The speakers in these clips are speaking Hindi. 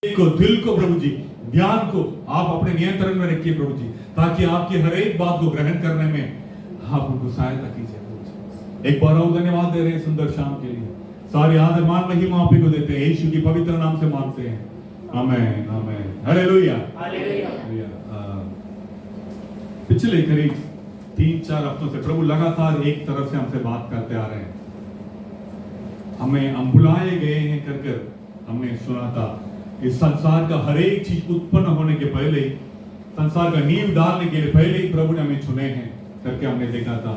को, दिल को प्रभु जी, ध्यान को आप अपने नियंत्रण में रखिए प्रभु जी, ताकि आपकी हर एक बात को ग्रहण करने में आप उनको सहायता कीजिए प्रभु जी। एक बार और धन्यवाद दे रहे हैं सुंदर शाम के लिए। सारी आदर मान महिमा आप ही को देते हैं, यीशु की पवित्र नाम से मांगते हैं, आमेन आमेन, हालेलुया हालेलुया। पिछले करीब 3-4 हफ्तों से प्रभु लगातार एक तरफ से हमसे बात करते आ रहे हैं। हम बुलाए गए हैं कर हमने सुना था। इस संसार का हर एक चीज उत्पन्न होने के पहले, संसार का नींव डालने के लिए पहले ही प्रभु ने हमें चुने हैं करके हमने देखा था।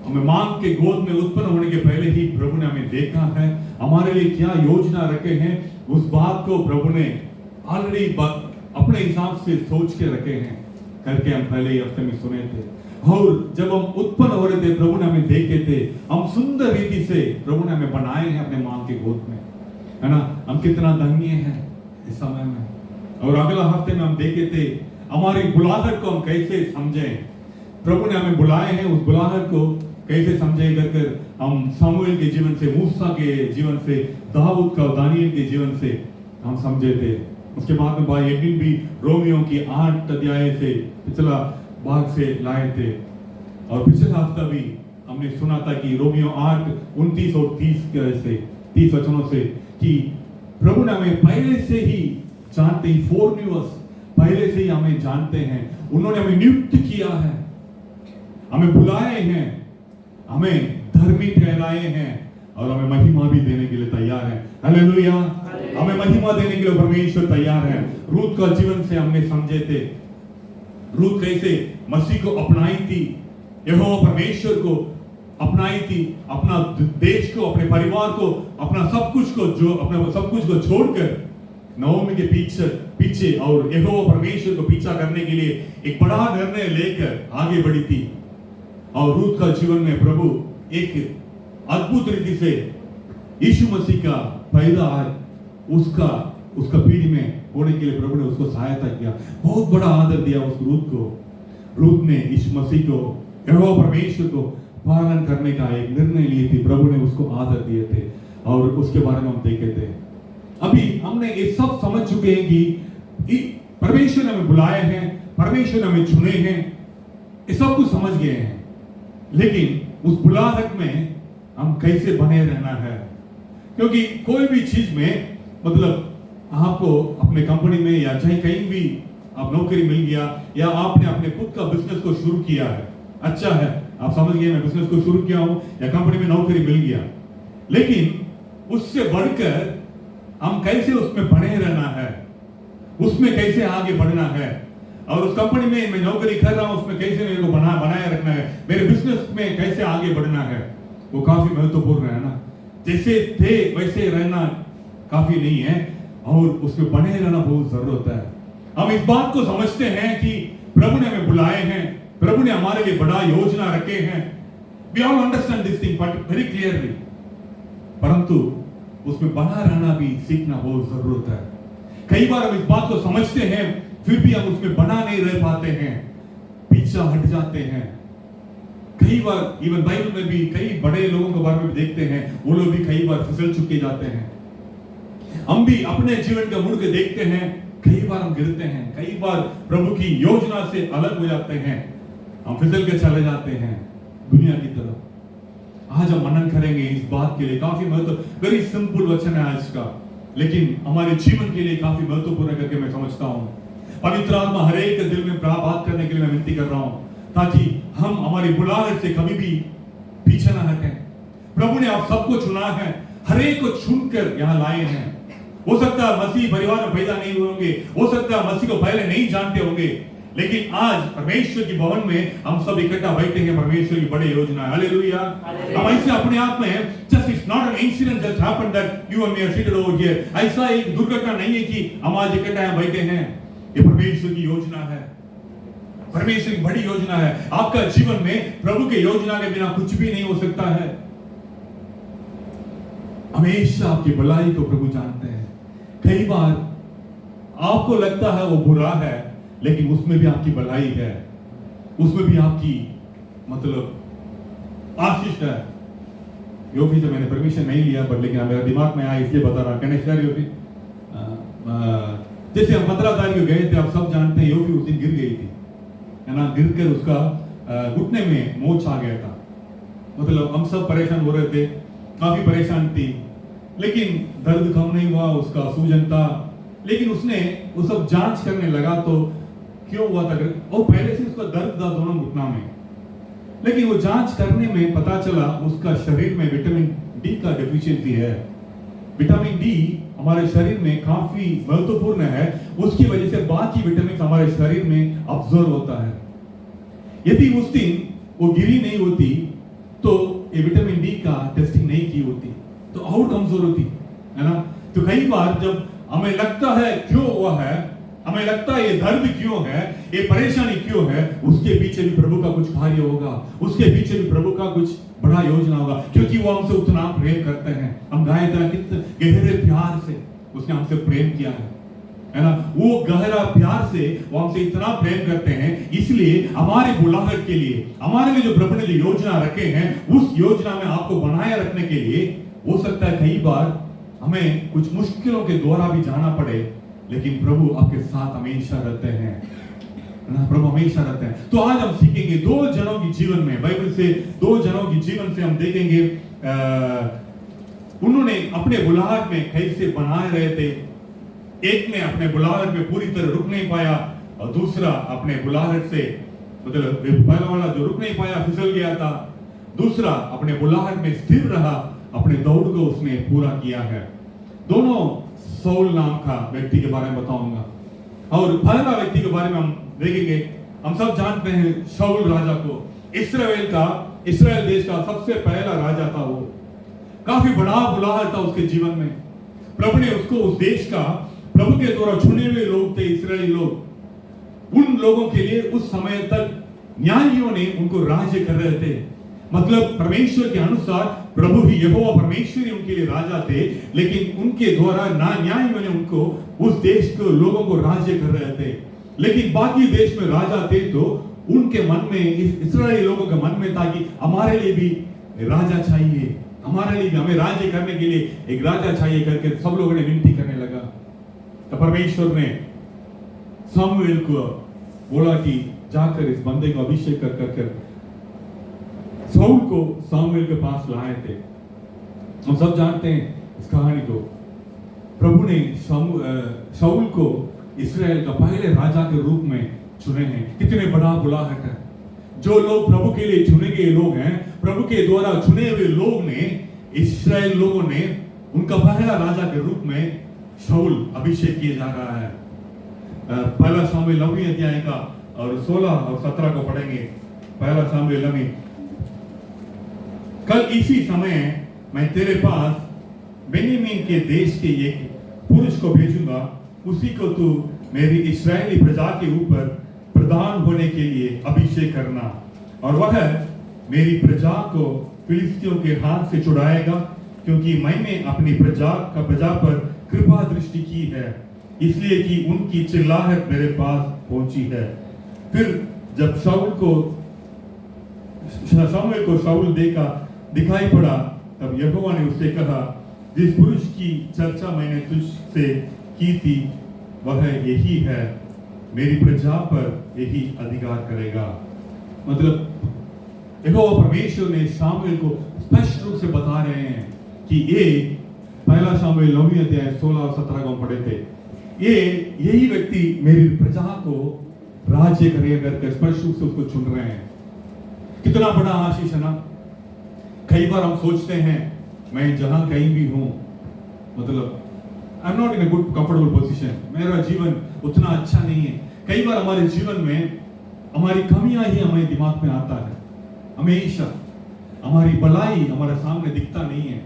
हमें मां के गोद में उत्पन्न होने के पहले ही प्रभु ने हमें देखा है, हमारे लिए क्या योजना रखे हैं उस बात को प्रभु ने ऑलरेडी अपने हिसाब से सोच के रखे हैं करके हम पहले ही हफ्ते में सुने थे। और जब हम उत्पन्न हो रहे थे प्रभु ने हमें देखे थे, हम सुंदर रीति से प्रभु ने हमें बनाए हैं अपने मां के गोद में, है ना। हम कितना धन्य हैं इस समय में। और अगला हफ्ते में हम देखे थे हमारी बुलाहट को हम कैसे समझें। प्रभु ने हमें बुलाए हैं, उस बुलाहट को कैसे समझे कर हम सामुएल के जीवन से, मूसा के जीवन से, दाऊद का, दानियल के जीवन से हम समझे थे। उसके बाद में भाई एडविन भी रोमियो की 8 अध्याय से पिछला भाग से लाए थे। और पिछला हफ्ता भी हमने सुना था कि रोमियो 8:29 और 30 वचनों से कि प्रभु ने हमें पहले से ही जानते ही, फोरन्यूअस, पहले से ही हमें जानते हैं। उन्होंने हमें नियुक्त किया है, हमें बुलाए हैं, हमें धर्मी ठहराए हैं और हमें महिमा भी देने के लिए तैयार है। हालेलुया। हमें महिमा देने के लिए परमेश्वर तैयार है। रूत का जीवन से हमने समझे थे, रूत कैसे मसीह को अपनाई थी, यहोवा परमेश्वर को अपनाई थी, अपना देश को, अपने परिवार को, अपना सब कुछ को, जो अपने सब कुछ को छोड़कर नवमी के पीछे और यहोवा परमेश्वर को पीछा करने के लिए एक बड़ा निर्णय लेकर आगे बढ़ी थी। और रूत का जीवन में प्रभु एक अद्भुत रीति से यीशु मसीह का पैदा उसका पीढ़ी में होने के लिए प्रभु ने उसको सहायता किया, बहुत बड़ा आदर दिया उस रूत को। रूत ने यीशु मसीह को, यहोवा परमेश्वर को पालन करने का एक निर्णय लिए थे, प्रभु ने उसको आदर दिए थे और उसके बारे में हम देखे थे। अभी हमने ये सब समझ चुके हैं कि परमेश्वर ने हमें बुलाए हैं, परमेश्वर ने हमें चुने हैं, ये सब कुछ समझ गए हैं। लेकिन उस बुलाहट में हम कैसे बने रहना है, क्योंकि कोई भी चीज में, मतलब आपको अपने कंपनी में या चाहे कहीं भी आप नौकरी मिल गया या आपने अपने खुद का बिजनेस को शुरू किया है, अच्छा है, आप समझ गए मैं बिजनेस को शुरू किया हूं या कंपनी में नौकरी मिल गया, लेकिन उससे बढ़कर हम कैसे उसमें बने रहना है, उसमें कैसे आगे बढ़ना है। और उस कंपनी में मैं नौकरी कर रहा हूं, उसमें कैसे मेरे को बनाए रखना है, मेरे बिजनेस में कैसे आगे बढ़ना है, वो काफी महत्वपूर्ण है ना। जैसे थे वैसे रहना काफी नहीं है और उसमें बने रहना बहुत जरूरत है। हम इस बात को समझते हैं कि प्रभु ने हमें बुलाए हैं, प्रभु ने हमारे लिए बड़ा योजना रखे हैं। We all understand this thing but very clearly, परंतु उसमें बना रहना भी सीखना बहुत जरूरत है। कई बार हम इस बात को समझते हैं फिर भी हम उसमें बना नहीं रह पाते हैं, पीछा हट जाते हैं। कई बार इवन बाइबल में भी कई बड़े लोगों के बारे में देखते हैं, वो लोग भी कई बार फिसल चुके जाते हैं। हम भी अपने जीवन का मुड़ के देखते हैं, कई बार हम गिरते हैं, कई बार प्रभु की योजना से अलग हो जाते हैं, हम फिसल के चले जाते हैं दुनिया की तरफ। आज हम मनन करेंगे इस बात के लिए, काफी महत्व, वेरी सिंपल वचन है आज का, लेकिन हमारे जीवन के लिए काफी महत्वपूर्ण करके मैं समझता हूं। पवित्र आत्मा हर एक दिल में बात करने के लिए मैं विनती कर रहा हूं, ताकि हम हमारी बुलाहट से कभी भी पीछे ना हटें। प्रभु ने आप सबको चुना है, हर एक को चुनकर यहां लाए हैं। हो सकता है मसीह परिवार में पैदा नहीं हुए होंगे, हो सकता है मसीह को पहले नहीं जानते होंगे, लेकिन आज परमेश्वर की भवन में हम सब इकट्ठा बैठे हैं, परमेश्वर की बड़ी योजना है। हालेलुया। हम ऐसे अपने आप में just it's not an incident just happened that you and me are seated over here, ऐसा एक दुर्घटना नहीं है कि हम आज इकट्ठा यहाँ बैठे हैं। ये परमेश्वर की योजना है, परमेश्वर की बड़ी योजना है। आपका जीवन में प्रभु के योजना के बिना कुछ भी नहीं हो सकता है। हमेशा आपकी भलाई को प्रभु जानते हैं। कई बार आपको लगता है वो बुरा है, लेकिन उसमें भी आपकी भलाई है, उसमें भी आपकी मतलब आशीष है। योगी से मैंने परमिशन नहीं लिया, बट लेकिन मेरा दिमाग में आया इसलिए बता रहा। कैन आई शेयर योगी? जैसे हम 15 तारीख को गए थे, आप सब जानते हैं, योगी उस दिन गिर गई थी, है ना। गिर कर उसका घुटने में मोच आ गया था। मतलब हम सब परेशान हो रहे थे, काफी परेशान थी, लेकिन दर्द कम नहीं हुआ, उसका सूजन था। लेकिन उसने वो सब जांच करने लगा तो क्यों हुआ था, और पहले से उसका दर्द था दोनों घुटना में, लेकिन वो जांच करने में पता चला उसका शरीर में विटामिन डी का डेफिशिएंसी है। विटामिन डी हमारे शरीर में काफी महत्वपूर्ण है, उसकी वजह से बाकी विटामिन हमारे शरीर में अब्जॉर्ब होता है। यदि उस दिन वो गिरी नहीं होती तो ये विटामिन डी का टेस्टिंग नहीं की होती तो और कमजोर होती, है ना। तो कई बार जब हमें लगता है क्यों हुआ है, हमें लगता है ये दर्द क्यों है, ये परेशानी क्यों है, उसके पीछे भी प्रभु का कुछ कार्य होगा, उसके पीछे भी प्रभु का कुछ बड़ा योजना होगा, क्योंकि वो हमसे उतना प्रेम करते हैं। हम गाए तरह कितने गहरे प्यार से उसने हमसे प्रेम किया है ना। वो गहरा प्यार से वो हमसे इतना प्रेम करते हैं, इसलिए हमारे बुलाहट के लिए, हमारे लिए जो प्रभु ने जो योजना रखे हैं, उस योजना में आपको बनाए रखने के लिए हो सकता है कई बार हमें कुछ मुश्किलों के द्वारा भी जाना पड़े, लेकिन प्रभु आपके साथ हमेशा रहते हैं ना। प्रभु हमेशा रहते हैं। तो आज हम सीखेंगे दो जनों की जीवन में, बाइबल से दो जनों की जीवन से हम देखेंगे उन्होंने अपने बुलाहट में कैसे बनाए रहे थे। एक ने अपने बुलाहट में पूरी तरह रुक नहीं पाया, और दूसरा अपने बुलाहट से, मतलब पहला वाला जो रुक नहीं पाया फिसल गया था, दूसरा अपने बुलाहट में स्थिर रहा, अपने दौड़ को उसने पूरा किया है। दोनों सौल नाम का व्यक्ति के बारे में बताऊंगा, और पहला व्यक्ति के बारे में हम देखेंगे। हम सब जानते हैं शाऊल राजा को, इस्राएल देश का सबसे पहला राजा था। वो काफी बड़ा बुलाहट था उसके जीवन में। प्रभु ने उसको उस देश का, प्रभु के द्वारा चुने हुए लोग थे इस्राएली लोग, उन लोगों के लिए उस समय तक न्यायियों ने उनको राज्य कर रहे थे। मतलब परमेश्वर के अनुसार प्रभु ही यहोवा परमेश्वर ही उनके लिए राजा थे, लेकिन उनके द्वारा न्यायियों ने उनको उस देश के लोगों को राज्य कर रहे थे। लेकिन बाकी देश में राजा थे, तो उनके मन में, इस्राएली लोगों के मन में था कि हमारे लिए भी राजा चाहिए, हमारे लिए भी, हमें राज्य करने के लिए एक राजा चाहिए करके सब लोगों ने विनती करने लगा। तो परमेश्वर ने सामुएल को बोला कि जाकर इस बंदे को अभिषेक कर शाऊल को सामुएल के पास लाए थे। हम सब जानते हैं इस कहानी को। प्रभु ने शाऊल को इस्राएल का पहले राजा के रूप में चुने हैं। कितने बड़ा बुलाहट है। जो लोग प्रभु के लिए चुने गए लोग हैं, प्रभु के द्वारा चुने हुए लोग ने, इस्राएल लोगों ने उनका पहला राजा के रूप में शाऊल अभिषेक किया जा रहा है। पहला शामुएल 9वें अध्याय का और 16 और 17 को पढ़ेंगे। पहला शामुएल 9। कल इसी समय मैं तेरे पास बेन्यामीन के देश के एक पुरुष को भेजूंगा, उसी को तू मेरी इस्राएली प्रजा के ऊपर प्रधान होने के लिए अभिषेक करना, और वह मेरी प्रजा को फिलिस्तियों के हाथ से छुड़ाएगा, क्योंकि मैंने अपनी प्रजा पर कृपा दृष्टि की है, इसलिए कि उनकी चिल्लाहट मेरे पास पहुंची है। फिर जब शाऊल को शाऊल दिखाई पड़ा, तब यहोवा ने उससे कहा, जिस पुरुष की चर्चा मैंने तुझसे की थी वह यही है, मेरी प्रजा पर यही अधिकार करेगा। मतलब यहोवा परमेश्वर ने शामुएल को स्पष्ट रूप से बता रहे हैं कि ये पहला शामुएल 9वें अध्याय 16 और 17 को पढ़े थे, यही व्यक्ति मेरी प्रजा को राज्य करेगा करके स्पष्ट रूप से उसको चुन रहे हैं। कितना बड़ा आशीष है ना। कई बार हम सोचते हैं मैं जहां कहीं भी हूं, मतलब I am not in a good comfortable position, मेरा जीवन उतना अच्छा नहीं है। कई बार हमारे जीवन में हमारी कमियां ही हमारे दिमाग में आता है, हमेशा हमारी भलाई हमारे सामने दिखता नहीं है।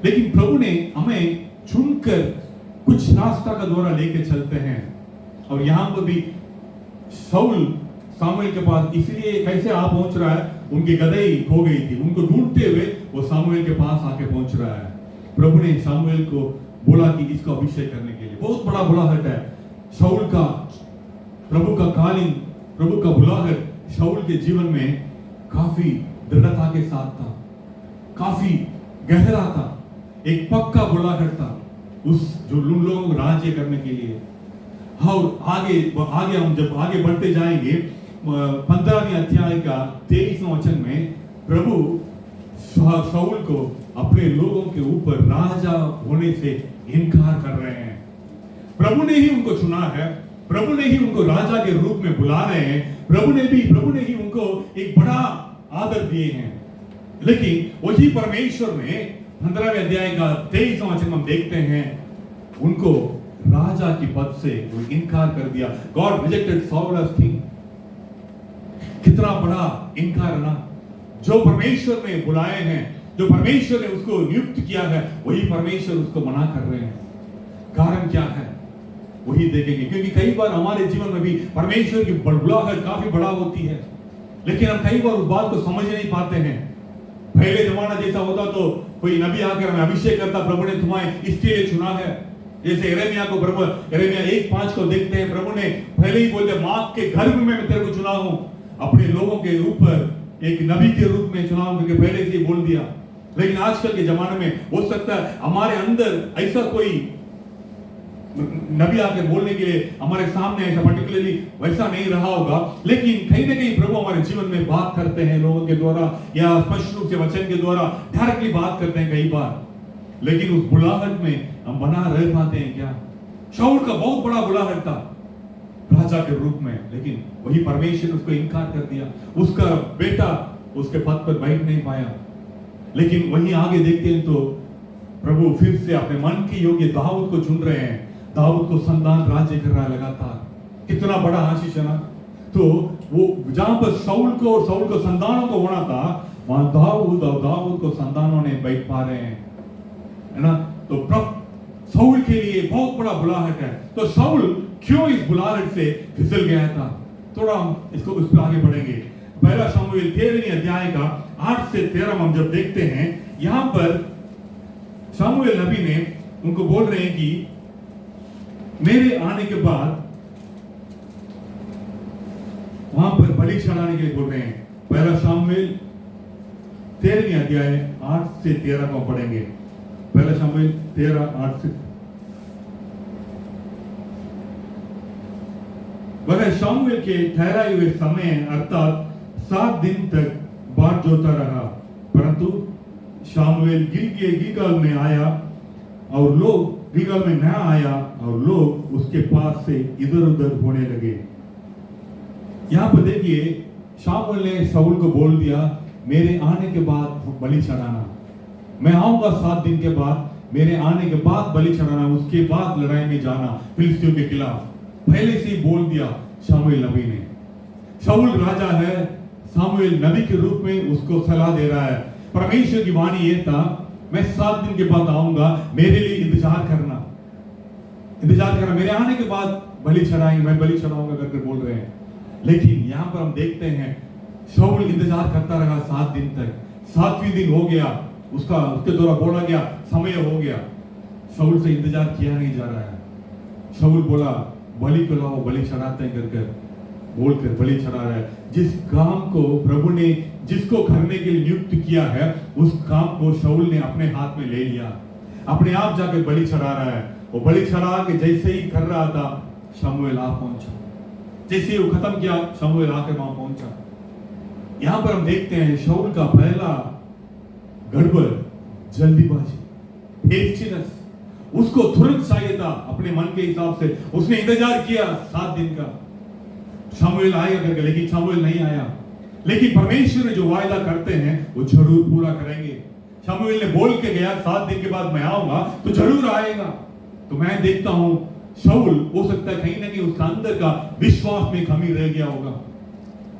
लेकिन प्रभु ने हमें चुनकर कुछ रास्ता का द्वारा लेके चलते हैं। और यहां पर भी शाऊल सामुएल के पास इसलिए कैसे आ पहुंच रहा है, उनकी गदही खो गई थी, उनको ढूंढते हुए वो सामुएल के पास आके पहुंच रहा है। प्रभु ने सामुएल को बोला कि इसको अभिषेक करने के लिए। बहुत बड़ा बुलाहट है शाऊल का, प्रभु का कालीन, प्रभु का बुलाहट शाऊल के जीवन में काफी दृढ़ता के साथ था, काफी गहरा था, एक पक्का बुलाहट था उस जो उन लोगों को राज्य करने के लिए। और आगे हम जब आगे बढ़ते जाएंगे 15वें अध्याय का 23वां वचन में प्रभु शाऊल को अपने लोगों के ऊपर राजा होने से इनकार कर रहे हैं। प्रभु ने ही उनको चुना है, प्रभु ने ही उनको राजा के रूप में बुला रहे हैं, प्रभु ने ही उनको एक बड़ा आदर दिए हैं। लेकिन वही परमेश्वर ने 15वें अध्याय का 23वां वचन हम देखते हैं उनको राजा की पद से वो इनकार कर दिया। God rejected Saul as king. कितना बड़ा इनकार ना। जो परमेश्वर ने बुलाए हैं, जो परमेश्वर ने उसको नियुक्त किया है, वही परमेश्वर उसको मना कर रहे हैं। कारण क्या है वही देखेंगे, क्योंकि कई बार हमारे जीवन में भी परमेश्वर की बुलाहट काफी बड़ा होती है, लेकिन हम कई बार उस बात को समझ नहीं पाते हैं। पहले जमाना जैसा होता तो कोई नबी आकर हमें अभिषेक करता, प्रभु ने तुम्हें इसके लिए चुना है। जैसे यिर्मयाह को प्रभु यिर्मयाह 1:5 को देखते हैं, प्रभु ने पहले ही बोलते मां के गर्भ में मैं तेरे को चुना हूं, अपने लोगों के ऊपर एक नबी के रूप में चुना हूं, करके पहले से ही बोल दिया। लेकिन आजकल के जमाने में हो सकता है हमारे अंदर ऐसा कोई नबी आकर बोलने के लिए हमारे सामने ऐसा पर्टिकुलरली वैसा नहीं रहा होगा, लेकिन कहीं ना कहीं प्रभु हमारे जीवन में बात करते हैं लोगों के द्वारा या स्पष्ट रूप से वचन के द्वारा डायरेक्टली बात करते हैं कई बार। लेकिन उस बुलाहट में हम बना रह पाते हैं क्या? शाऊल का बहुत बड़ा बुलाहट था राजा के रूप में, लेकिन वही परमेश्वर उसको इनकार कर दिया। उसका बेटा उसके पद पर बैठ नहीं पाया। लेकिन वहीं आगे देखते हैं तो प्रभु फिर से अपने मन के योग्य दाऊद को चुन रहे हैं। दाऊद को संतान राज्य कर रहा है लगातार। कितना बड़ा आशीष है ना। तो वो जहां पर शाऊल को संतानों को होना था, वहां दाऊद को संतानों ने बैठ पा रहे हैं, है ना। तो शाऊल के लिए बहुत बड़ा बुलाहट है। तो शाऊल क्यों इस बुलाहट से फिसल गया था? थोड़ा हम इसको उस पर आगे बढ़ेंगे। पहला शमूएल 13वें अध्याय का 8 से 13 हम जब देखते हैं, यहां पर शमूएल नबी ने उनको बोल रहे हैं कि मेरे आने के बाद, वहां पर बलि चढ़ाने के लिए बोल रहे हैं। पहला शमूएल 13वें अध्याय 8 से 13 को पढ़ेंगे। पहला शमूएल 13:8 से। वह शमूएल के ठहराए हुए समय अर्थात 7 दिन तक बाट जोता रहा, परंतु शमूएल गिलगाल में आया और लोग गिलगाल में न आया और लोग उसके पास से इधर उधर होने लगे। यहां पर देखिए शमूएल ने शाऊल को बोल दिया मेरे आने के बाद बलि चढ़ाना, मैं आऊंगा 7 दिन के बाद, मेरे आने के बाद बलि चढ़ाना, उसके बाद लड़ाई में जाना फिलिस्तीयों के खिलाफ। पहले से ही बोल दिया शमूएल नबी ने। शाऊल राजा है, शमूएल नबी के रूप में उसको सलाह दे रहा है। परमेश्वर की वाणी ये था मैं 7 दिन के बाद आऊंगा, मेरे लिए इंतजार करना, मेरे आने के बाद बलि चढ़ाएंगे, मैं बलि चढ़ाऊंगा करके बोल रहे हैं। लेकिन यहां पर हम देखते हैं शाऊल इंतजार करता रहा 7 दिन तक। 7वें दिन हो गया, उसके द्वारा बोला गया समय हो गया, शाऊल से इंतजार किया नहीं जा रहा है। शाऊल बोला बलि को लाओ, बलि चढ़ाते हैं करके बोलकर बलि चढ़ा रहा है। जिस काम को प्रभु ने जिसको करने के लिए नियुक्त किया है, उस काम को शाऊल ने अपने हाथ में ले लिया, अपने आप जाकर बलि चढ़ा रहा है। वो बलि चढ़ा के जैसे ही कर रहा था शमूएल आ पहुंचा, जैसे ही वो खत्म किया शमूएल आकर वहां पहुंचा। यहां पर हम देखते हैं शाऊल का पहला गड़बड़ जल्दीबाजी, हेस्टीनेस। उसको तुरंत चाहिए था अपने मन के हिसाब से। उसने इंतजार किया 7 दिन का, शमूएल आएगा करके, लेकिन शमूएल नहीं आया। लेकिन परमेश्वर ने जो वायदा करते हैं वो जरूर पूरा करेंगे। शमूएल ने बोल के गया 7 दिन के बाद मैं आऊंगा तो जरूर आएगा। तो मैं देखता हूं शाऊल हो सकता है कहीं ना कहीं उसका अंदर का विश्वास में कमी रह गया होगा,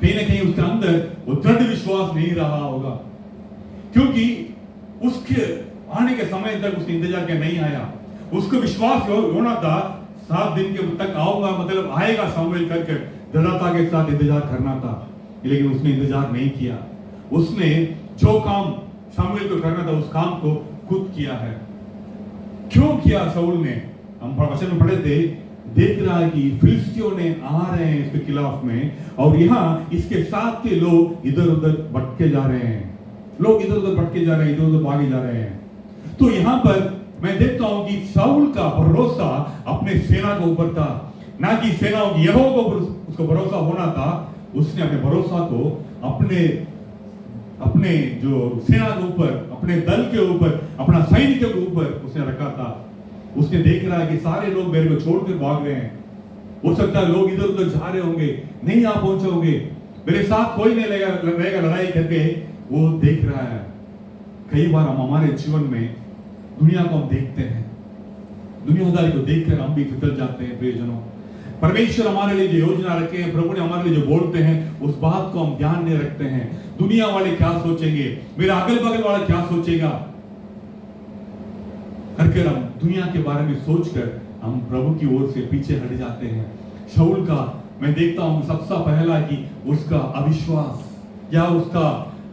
कहीं ना कहीं उसके अंदर वो दृढ़ विश्वास नहीं रहा होगा, क्योंकि उसके आने के समय तक उसने इंतजार किया, नहीं आया। उसको विश्वास होना था 7 दिन के तक आऊंगा, मतलब आएगा शमूएल करके दृढ़ता के साथ इंतजार करना था। लेकिन उसने इंतजार नहीं किया। उसने जो काम शमूएल को करना था उस काम को खुद किया है। क्यों किया शाऊल ने? हम वचन में पढ़े थे, देख रहा है कि फिलिस्तीयों ने आ रहे हैं इसके खिलाफ में, और यहाँ इसके साथ के लोग इधर उधर भटके जा रहे हैं, इधर उधर भागे जा रहे हैं। तो यहाँ पर मैं देखता हूं कि शाऊल का भरोसा अपने सेना के ऊपर था। ना कि सेनाओं की यहोवा को उसको भरोसा होना था। उसने अपने भरोसा को अपने जो सेना के ऊपर, अपने दल के ऊपर, अपना सैनिकों के ऊपर उसने रखा था। उसने देख रहा है कि सारे लोग मेरे को छोड़कर भाग रहे हैं, हो सकता है लोग इधर उधर जा रहे होंगे, नहीं आ पहुंचोगे, मेरे साथ कोई नहीं रहेगा लड़ाई करके। वो देख रहा है। कई बार हम हमारे जीवन में दुनिया को हम देखते हैं, दुनियादारी को देखकर हम भी फिसल जाते हैं। प्रियजनों, परमेश्वर हमारे लिए जो योजना रखे हैं, प्रभु ने हमारे लिए जो बोलते हैं, उस बात को हम ध्यान नहीं रखते हैं। दुनिया वाले क्या सोचेंगे, मेरा अगल बगल वाला क्या सोचेगा करके हम दुनिया के बारे में सोचकर हम प्रभु की ओर से पीछे हट जाते हैं। शाऊल का मैं देखता हूं सबसे पहला कि उसका अविश्वास या उसका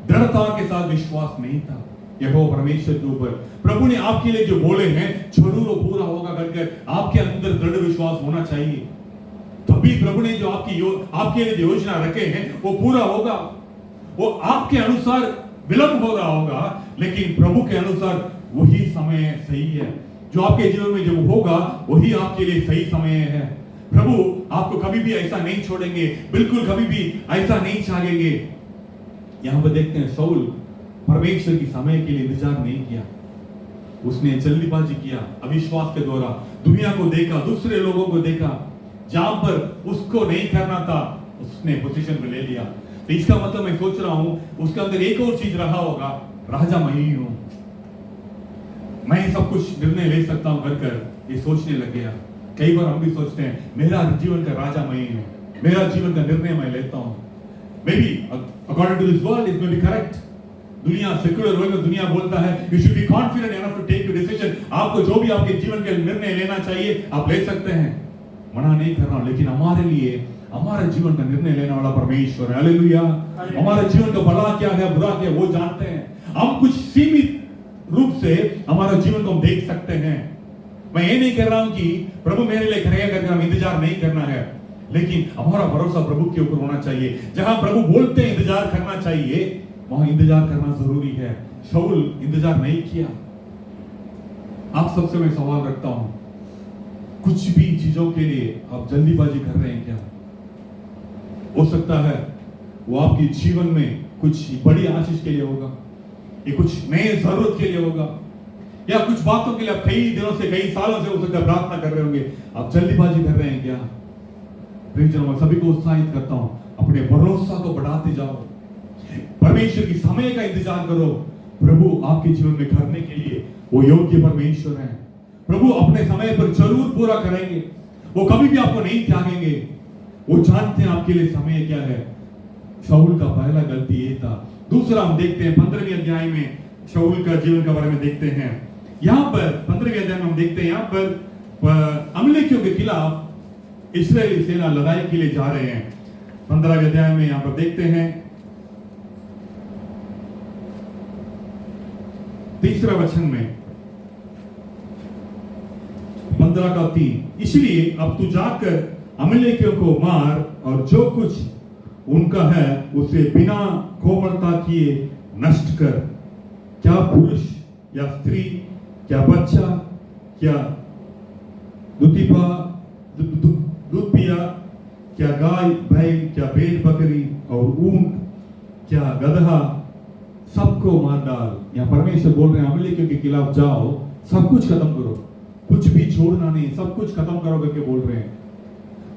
दृढ़ता के साथ विश्वास नहीं था यहोवा परमेश्वर के ऊपर। प्रभु ने आपके लिए जो बोले हैं जरूर वो पूरा होगा करके आपके अंदर दृढ़ विश्वास होना चाहिए। तभी प्रभु ने जो आपके लिए योजना रखे हैं वो पूरा होगा। वो आपके अनुसार विलंब हो रहा होगा, लेकिन प्रभु के अनुसार वही समय सही है। जो आपके जीवन में जो होगा वही आपके लिए सही समय है। प्रभु आपको कभी भी ऐसा नहीं छोड़ेंगे, बिल्कुल कभी भी ऐसा नहीं चाहेंगे। यहां पर देखते हैं शाऊल परमेश्वर की समय के लिए इंतजार नहीं किया, उसने जल्दीबाजी किया, अविश्वास के द्वारा दुनिया को देखा, दूसरे लोगों को देखा, जहां पर उसको नहीं करना था उसने पोजीशन पे ले लिया। तो इसका मतलब मैं सोच रहा हूं उसके अंदर एक और चीज रहा होगा, राजा मैं ही हूं, मैं सब कुछ निर्णय ले सकता हूं कर ये सोचने लग गया। कई बार हम भी सोचते हैं मेरा जीवन का राजा मैं ही हूं, मेरा जीवन का निर्णय मैं लेता हूं। May be according to this world it may be correct. दुनिया सेक्युलर वर्ल्ड में दुनिया बोलता है you should be confident enough to take your decision. आपको जो भी आपके जीवन के निर्णय लेना चाहिए आप ले सकते हैं, मना नहीं कर रहा हूं, लेकिन हमारे लिए हमारे जीवन का निर्णय लेने वाला परमेश्वर है। हालेलुया। हमारे जीवन का भला क्या है बुरा क्या है वो जानते हैं। हम कुछ सीमित रूप से हमारे जीवन को हम देख सकते हैं। मैं ये नहीं कह रहा हूं कि प्रभु मेरे लिए करेगा करके हम इंतजार नहीं करना है, लेकिन हमारा भरोसा प्रभु के ऊपर होना चाहिए। जहां प्रभु बोलते हैं इंतजार करना चाहिए वहां इंतजार करना जरूरी है। शाऊल इंतजार नहीं किया। आप सबसे मैं सवाल रखता हूं, कुछ भी चीजों के लिए आप जल्दीबाजी कर रहे हैं क्या? हो सकता है वो आपके जीवन में कुछ बड़ी आशीष के लिए होगा, ये कुछ नए जरूरत के लिए होगा, या कुछ बातों के लिए आप कई दिनों से कई सालों से हो सकता है प्रार्थना कर रहे होंगे। आप जल्दीबाजी कर रहे हैं क्या? प्रियजनों, मैं सभी को उत्साहित करता हूं, अपने भरोसा को बढ़ाते जाओ, परमेश्वर की समय का इंतजार करो। प्रभु आपके जीवन में करने के लिए वो योग्य परमेश्वर है। प्रभु अपने समय पर जरूर पूरा करेंगे, वो कभी भी आपको नहीं त्यागेंगे। वो जानते हैं आपके लिए समय क्या है। शाऊल का पहला गलती ये था। दूसरा हम देखते हैं 15वें अध्याय में शाऊल का जीवन के बारे में देखते हैं। यहाँ पर 15वें अध्याय में हम देखते हैं, यहाँ पर अमलेकियों के खिलाफ इस्राएली सेना लड़ाई के लिए जा रहे हैं। 15वें अध्याय में यहाँ पर देखते हैं 3 वचन में 15:3, इसलिए अब तू जाकर अमलेकियों को मार और जो कुछ उनका है उसे बिना कोमलता किए नष्ट कर। क्या पुरुष या स्त्री, क्या बच्चा, क्या दूध पिया, क्या गाय बैल, क्या भेड़ बकरी और ऊंट, क्या गदहा, सबको मार डाल। यहाँ परमेश्वर बोल रहे हैं अमलेकियों के खिलाफ जाओ, सब कुछ खत्म करो, कुछ भी छोड़ना नहीं, सब कुछ खत्म करो करके बोल रहे हैं।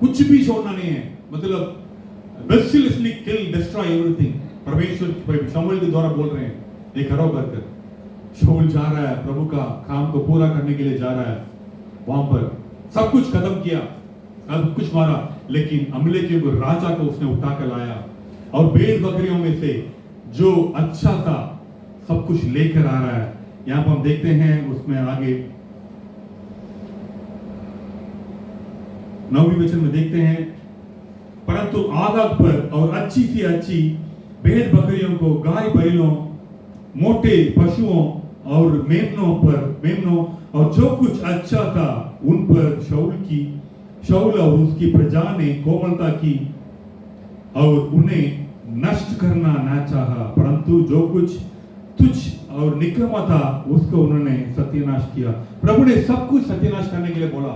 कुछ भी छोड़ना नहीं है, मतलब mercilessly kill, destroy everything। परमेश्वर शमूएल के द्वारा बोल रहे हैं ये करो करके। शाऊल जा रहा है, प्रभु का काम को पूरा करने के लिए जा रहा है। वहां पर सब कुछ खत्म किया, सब कुछ मारा, लेकिन अमलेकियों को राजा को उसने उठा कर लाया और भेड़ बकरियों में से जो अच्छा था सब कुछ लेकर आ रहा है। यहां पर हम देखते हैं उसमें आगे 9वें वचन में देखते हैं, परंतु आग पर और अच्छी सी अच्छी भेड़ बकरियों को, गाय बैलों, मोटे पशुओं और मेमनों और जो कुछ अच्छा था उन पर शाऊल और उसकी प्रजा ने कोमलता की और उन्हें नष्ट करना ना चाहा, परंतु जो कुछ तुच्छ और निकम्मा था उसको उन्होंने सत्यानाश किया। प्रभु ने सब कुछ सत्यानाश करने के लिए बोला,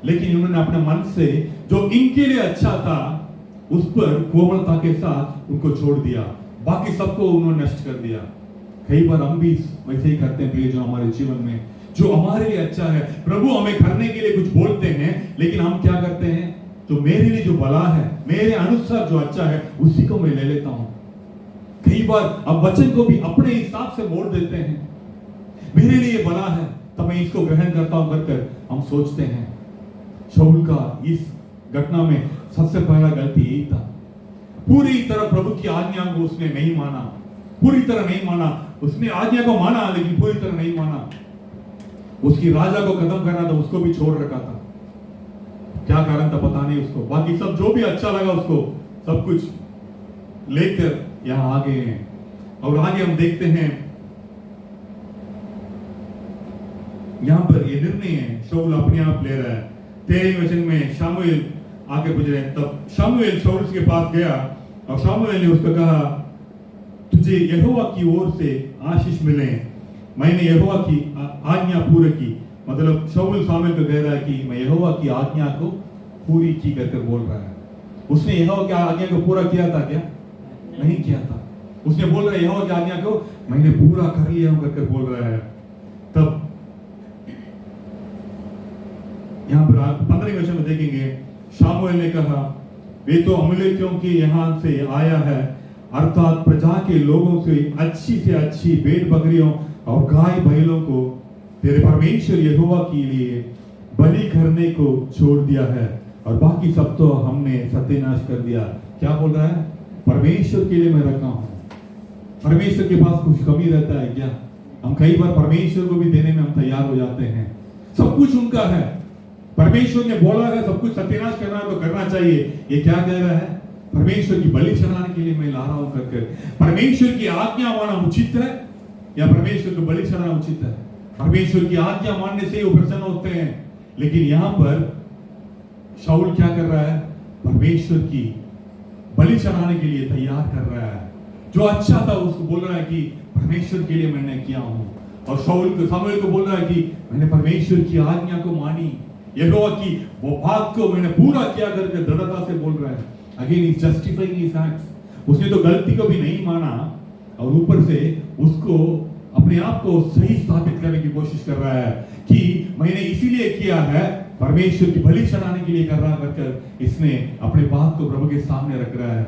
लेकिन इन्होंने अपने मन से जो इनके लिए अच्छा था उस पर कोमलता के साथ उनको छोड़ दिया, बाकी सबको उन्होंने नष्ट कर दिया। कई बार हम भी वैसे ही करते हैं प्रिय, जो हमारे जीवन में जो हमारे लिए अच्छा है, प्रभु हमें करने के लिए कुछ बोलते हैं, लेकिन हम क्या करते हैं, जो मेरे लिए जो भला है, मेरे अनुसार जो अच्छा है, उसी को मैं ले लेता हूं। कई बार अब वचन को भी अपने हिसाब से मोड़ देते हैं। मेरे लिए भला है तो मैं इसको ग्रहण करता हूं कर हम सोचते हैं। शाऊल का इस घटना में सबसे पहला गलती यही था, पूरी तरह प्रभु की आज्ञा को उसने नहीं माना, पूरी तरह नहीं माना। उसने आज्ञा को माना लेकिन पूरी तरह नहीं माना। उसकी राजा को खत्म करना था, उसको भी छोड़ रखा था। क्या कारण था पता नहीं उसको, बाकी सब जो भी अच्छा लगा उसको सब कुछ लेकर यहां आ गए हैं। और आगे हम देखते हैं यहां पर ये निर्णय है शाऊल अपने आप ले रहा है। 13वें वचन में शमूएल आके पूछ रहे हैं, तब शमूएल शाऊल के पास गया और शमूएल ने उसको कहा, तुझे यहोवा की ओर से आशीष मिले, मैंने यहोवा की आज्ञा पूरी की। मतलब शाऊल शमूएल को कह रहा है कि मैं यहोवा की आज्ञा को पूरी की करके बोल रहा है। उसने यहोवा की आज्ञा को पूरा किया था क्या? नहीं किया था। उसने बोल रहा है यहोवा की आज्ञा को मैंने पूरा कर लिया हूं करके बोल रहा है। तब यहां पर 15वें वचन में देखेंगे, शमूएल ने कहा, वे तो अमलेकियों के यहां से आया है, अर्थात प्रजा के लोगों से अच्छी भेड़ बकरियों और गाय बैलों को तेरे परमेश्वर यहोवा के लिए बलि करने को छोड़ दिया है, और बाकी सब तो हमने सत्यानाश कर दिया। क्या बोल रहा है? परमेश्वर के लिए मैं रखा हूं। परमेश्वर के पास कुछ कमी रहता है क्या? हम कई बार परमेश्वर को भी देने में हम तैयार हो जाते हैं। सब कुछ उनका है, परमेश्वर ने बोला है सब कुछ सत्यानाश करना है तो करना चाहिए। ये क्या कह रहा है? परमेश्वर की बलि चढ़ाने के लिए मैं ला रहा हूं करके। परमेश्वर की आज्ञा मानना उचित है या परमेश्वर को बलि चढ़ाना उचित है? परमेश्वर की आज्ञा मानने से ही वो प्रसन्न होते हैं। लेकिन यहां पर शाऊल क्या कर रहा है? परमेश्वर की बलि चढ़ाने के लिए तैयार कर रहा है। जो अच्छा था उसको बोल रहा है कि परमेश्वर के लिए मैंने किया हूं, और शमूएल को बोल रहा है कि मैंने परमेश्वर की आज्ञा को मानी, यहोवा की वो बात को मैंने पूरा किया करके दृढ़ता से बोल रहा है। Again is justifying his acts. उसने तो गलती को भी नहीं माना और ऊपर से उसको अपने आप को सही स्थापित करने की कोशिश कर रहा है कि मैंने इसीलिए किया है, परमेश्वर की बलि चढ़ाने के लिए कर रहा कर इसने अपने बात को प्रभु के सामने रख रहा है।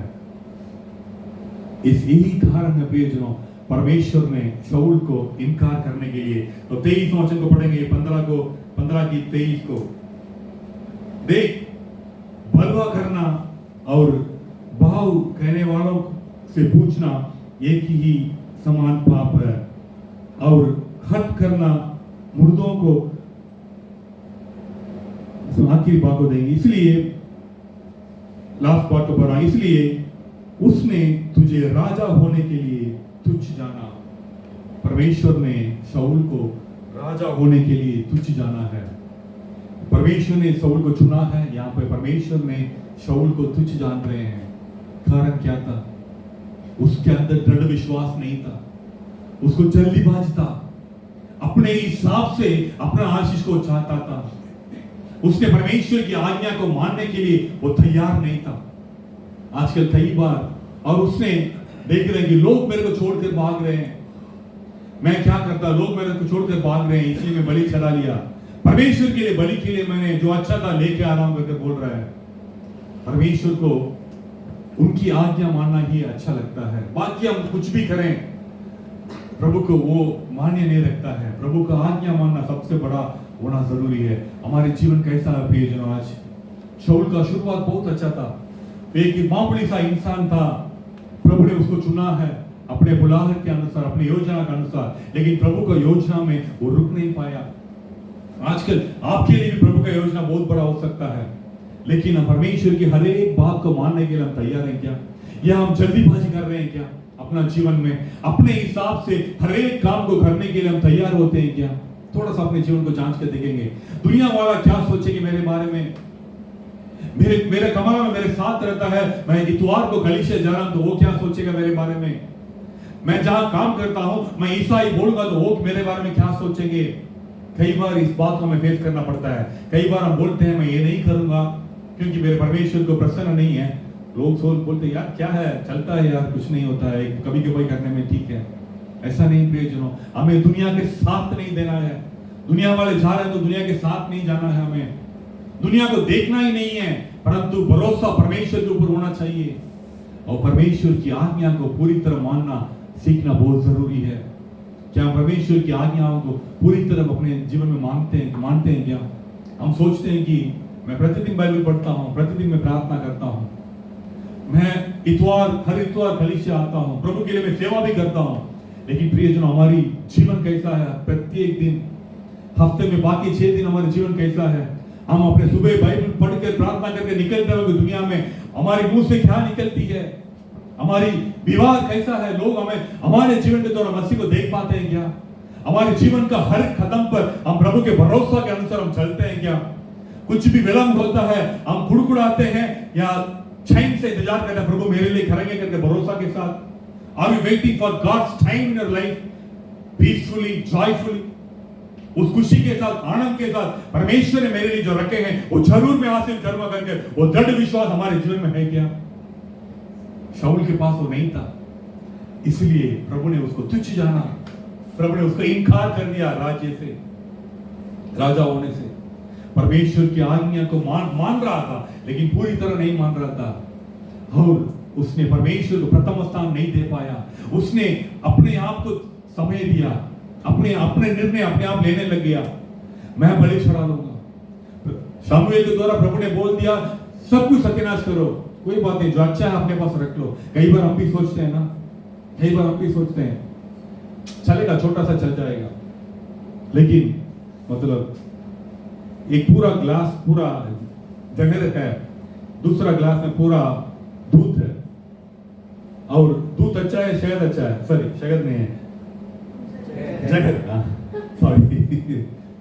इस यही कारण है प्रियजनों, परमेश्वर ने शाऊल को इनकार करने के लिए। तो 23 वचन को पढ़ेंगे, 15 की 23 को। देख, बलवा करना और भाव कहने वालों से पूछना एक ही समान पाप है, और हट करना मुर्दों को, आखिरी बात को देंगे, इसलिए लास्ट पार्ट को पढ़ा, इसलिए उसने तुझे राजा होने के लिए तुच्छ जाना। परमेश्वर ने शाऊल को राजा होने के लिए तुच्छ जाना है। परमेश्वर ने शाऊल को चुना है। यहाँ पे परमेश्वर ने शाऊल को तुच्छ जान रहे हैं। कारण क्या था? उसके अंदर दृढ़ विश्वास नहीं था, उसको जल्दीबाजी था, अपने हिसाब से अपना आशीष को चाहता था। उसने परमेश्वर की आज्ञा को मानने के लिए वो तैयार नहीं था। आजकल कई बार और उसने देख रहे हैं कि लोग मेरे को छोड़कर भाग रहे हैं, मैं क्या करता, लोग मेरे को छोड़कर भाग रहे हैं, इसलिए मैं बलि चढ़ा लिया। परमेश्वर के लिए बलि के लिए मैंने जो अच्छा था लेके आ रहा हूं करके बोल रहा है। परमेश्वर को उनकी आज्ञा मानना ही अच्छा लगता है, बाकी हम कुछ भी करें प्रभु को वो मान्य नहीं रखता है। प्रभु का आज्ञा मानना सबसे बड़ा होना जरूरी है। हमारे जीवन कैसा है प्रियजनों? आज शाऊल का शुरुआत बहुत अच्छा था, एक मामूली सा इंसान था, प्रभु ने उसको चुना है अपने बुलाहट के अनुसार, अपनी योजना के अनुसार, लेकिन प्रभु का योजना में वो रुक नहीं पाया। आजकल आपके लिए भी प्रभु का योजना बहुत बड़ा हो सकता है, लेकिन हम परमेश्वर की हर एक बात को मानने के लिए हम तैयार हैं क्या? या हम जल्दीबाजी कर रहे हैं क्या? अपना जीवन में अपने हिसाब से हर एक काम को करने के लिए हम तैयार होते हैं क्या? थोड़ा सा अपने जीवन को जांच कर देखेंगे। दुनिया वाला क्या सोचेगी मेरे बारे में? मेरे कमरा में मेरे साथ रहता है, मैं इतवार को कलीसिया जा रहा हूं तो वो क्या सोचेगा मेरे बारे में? मैं जहां काम करता हूं मैं ईसाई बोलूंगा तो वो मेरे बारे में क्या सोचेंगे? कई बार इस बात को हमें फेस करना पड़ता है। कई बार हम बोलते हैं मैं ये नहीं करूंगा क्योंकि मेरे परमेश्वर को प्रसन्न नहीं है। लोग सोच बोलते हैं यार क्या है, चलता है यार, कुछ नहीं होता है, कभी कभी करने में ठीक है। ऐसा नहीं प्रियजनों, हमें दुनिया के साथ नहीं देना है। दुनिया वाले जा रहे हैं तो दुनिया के साथ नहीं जाना है। हमें दुनिया को देखना ही नहीं है, परंतु भरोसा परमेश्वर के ऊपर होना चाहिए और परमेश्वर की आज्ञा को पूरी तरह मानना सीखना बहुत जरूरी है। क्या हम परमेश्वर की आज्ञाओं को पूरी तरह अपने जीवन में मानते हैं क्या? हम सोचते हैं कि मैं प्रतिदिन बाइबल पढ़ता हूँ, प्रतिदिन मैं प्रार्थना करता हूँ, मैं हर इतवार कलीसिया आता हूँ, प्रभु के लिए मैं सेवा भी करता हूँ, लेकिन प्रियजनों हमारी जीवन कैसा है? प्रत्येक दिन, हफ्ते में बाकी 6 दिन हमारे जीवन कैसा है? हम अपने सुबह बाइबल पढ़कर प्रार्थना करके निकलते हुए दुनिया में हमारे मुंह से क्या निकलती है? हमारी व्यवहार कैसा है? लोग हमारे जीवन के द्वारा मसीह को देख पाते हैं क्या? हमारे जीवन का हर कदम पर हम प्रभु के भरोसा के अनुसार हम चलते हैं क्या? कुछ भी विलंब होता है हम कुड़कुड़ाते हैं या चैन से इंतजार करते हैं प्रभु मेरे लिए करेंगे करके भरोसा के साथ? Are you waiting for God's time in your life peacefully, joyfully? उस खुशी के साथ, आनंद के साथ परमेश्वर ने मेरे लिए जो रखे हैं वो जरूर मैं हासिल करूंगा करके वो दृढ़ विश्वास हमारे जीवन में है क्या? शाऊल के पास वो नहीं था, इसलिए प्रभु ने उसको तुच्छ जाना। प्रभु ने उसको इनकार कर दिया राज्य से, राजा होने से। परमेश्वर की आज्ञा को मान रहा था लेकिन पूरी तरह नहीं मान रहा था और उसने परमेश्वर को प्रथम स्थान नहीं दे पाया। उसने अपने आप को समय दिया, अपने निर्णय अपने आप लेने लग गया, मैं बलि चढ़ा लूंगा। शमूएल के द्वारा प्रभु ने बोल दिया सब कुछ सत्यानाश करो, कोई बात नहीं, जो अच्छा है अपने पास रख लो। कई बार हम भी सोचते हैं ना, कई बार हम भी सोचते हैं चलेगा, छोटा सा चल जाएगा, लेकिन मतलब एक पूरा ग्लास पूरा जगह है, दूसरा ग्लास में पूरा दूध है और दूध अच्छा है, शहद अच्छा है, सॉरी शहद नहीं है, जगह, सॉरी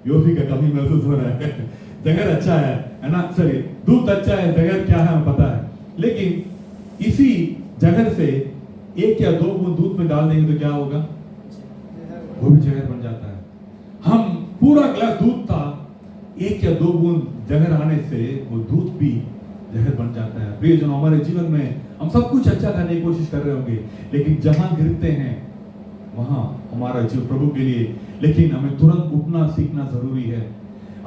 योगी का कमी महसूस हो रहा है। जगह अच्छा है ना, सॉरी दूध अच्छा है, जगह क्या है हमें पता है, लेकिन इसी जगह से 1 या 2 बूंद दूध में डाल देंगे तो क्या होगा? वो भी जहर बन जाता है। हम पूरा ग्लास दूध था, 1 या 2 बूंद जहर आने से वो दूध भी जहर बन जाता है। प्रियजनों, हमारे जीवन में हम सब कुछ अच्छा करने की कोशिश कर रहे होंगे, लेकिन जहां गिरते हैं वहां हमारा जीव प्रभु के लिए, लेकिन हमें तुरंत उठना सीखना जरूरी है।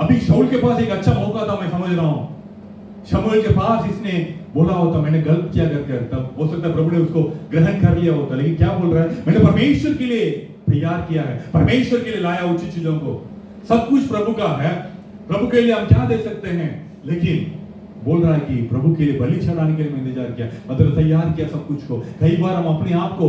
अभी शाऊल के पास एक अच्छा मौका था, मैं समझ रहा हूं। शमूएल के पास इसने बोला होता मैंने गलत किया करके, तब हो सकता है प्रभु ने उसको ग्रहण कर लिया होता, लेकिन क्या बोल रहा है? मैंने परमेश्वर के लिए तैयार किया है, परमेश्वर के लिए लाया उचित चीजों को, सब कुछ प्रभु का है, प्रभु के लिए हम क्या दे सकते हैं? लेकिन बोल रहा है कि प्रभु के लिए बलि चढ़ाने के लिए मैंने इंतजार किया, मतलब तैयार किया सब कुछ को। कई बार हम अपने आप को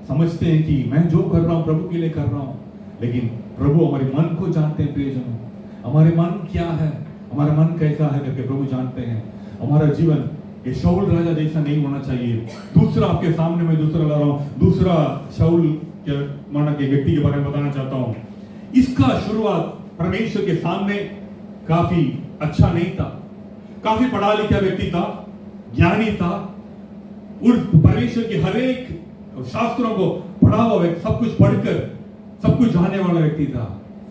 समझते हैं कि मैं जो कर रहा हूं प्रभु के लिए कर रहा हूं, लेकिन प्रभु हमारे मन को जानते हैं। प्रियजनों, हमारे मन क्या है, हमारा मन कैसा है करके प्रभु जानते हैं। हमारा जीवन ये शाऊल राजा जैसा नहीं होना चाहिए। दूसरा आपके सामने मैं दूसरा ला रहा हूं, दूसरा शाऊल के माना के व्यक्ति के बारे में बताना चाहता हूं। इसका शुरुआत परमेश्वर के सामने काफी अच्छा नहीं था, काफी पढ़ा लिखा व्यक्ति था, ज्ञानी था, और परमेश्वर के हर एक शास्त्रों को पढ़ा हुआ व्यक्ति, सब कुछ पढ़कर सब कुछ जानने वाला व्यक्ति था,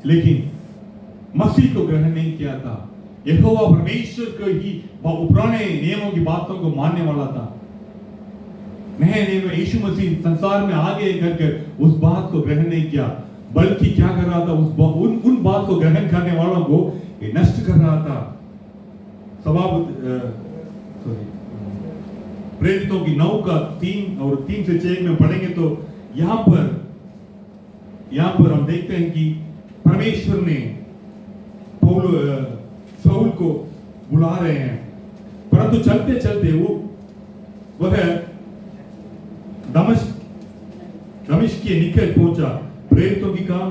लेकिन मसीह को ग्रहण नहीं किया था। यहोवा परमेश्वर को ही पुराने नियमों की बातों को मानने वाला था। नए नियम में यीशु मसीह संसार में आगे करके उस बात को ग्रहण नहीं किया, बल्कि क्या कर रहा था? उन बात को ग्रहण करने वालों को ये नष्ट कर रहा था। प्रेरितों की 9 का 3 और 3 से 6 में पढ़ेंगे तो यहां पर हम देखते हैं कि परमेश्वर ने शाऊल को बुला रहे हैं, परंतु चलते चलते वह दमिश्क के निकट पहुंचा। प्रेरितों की काम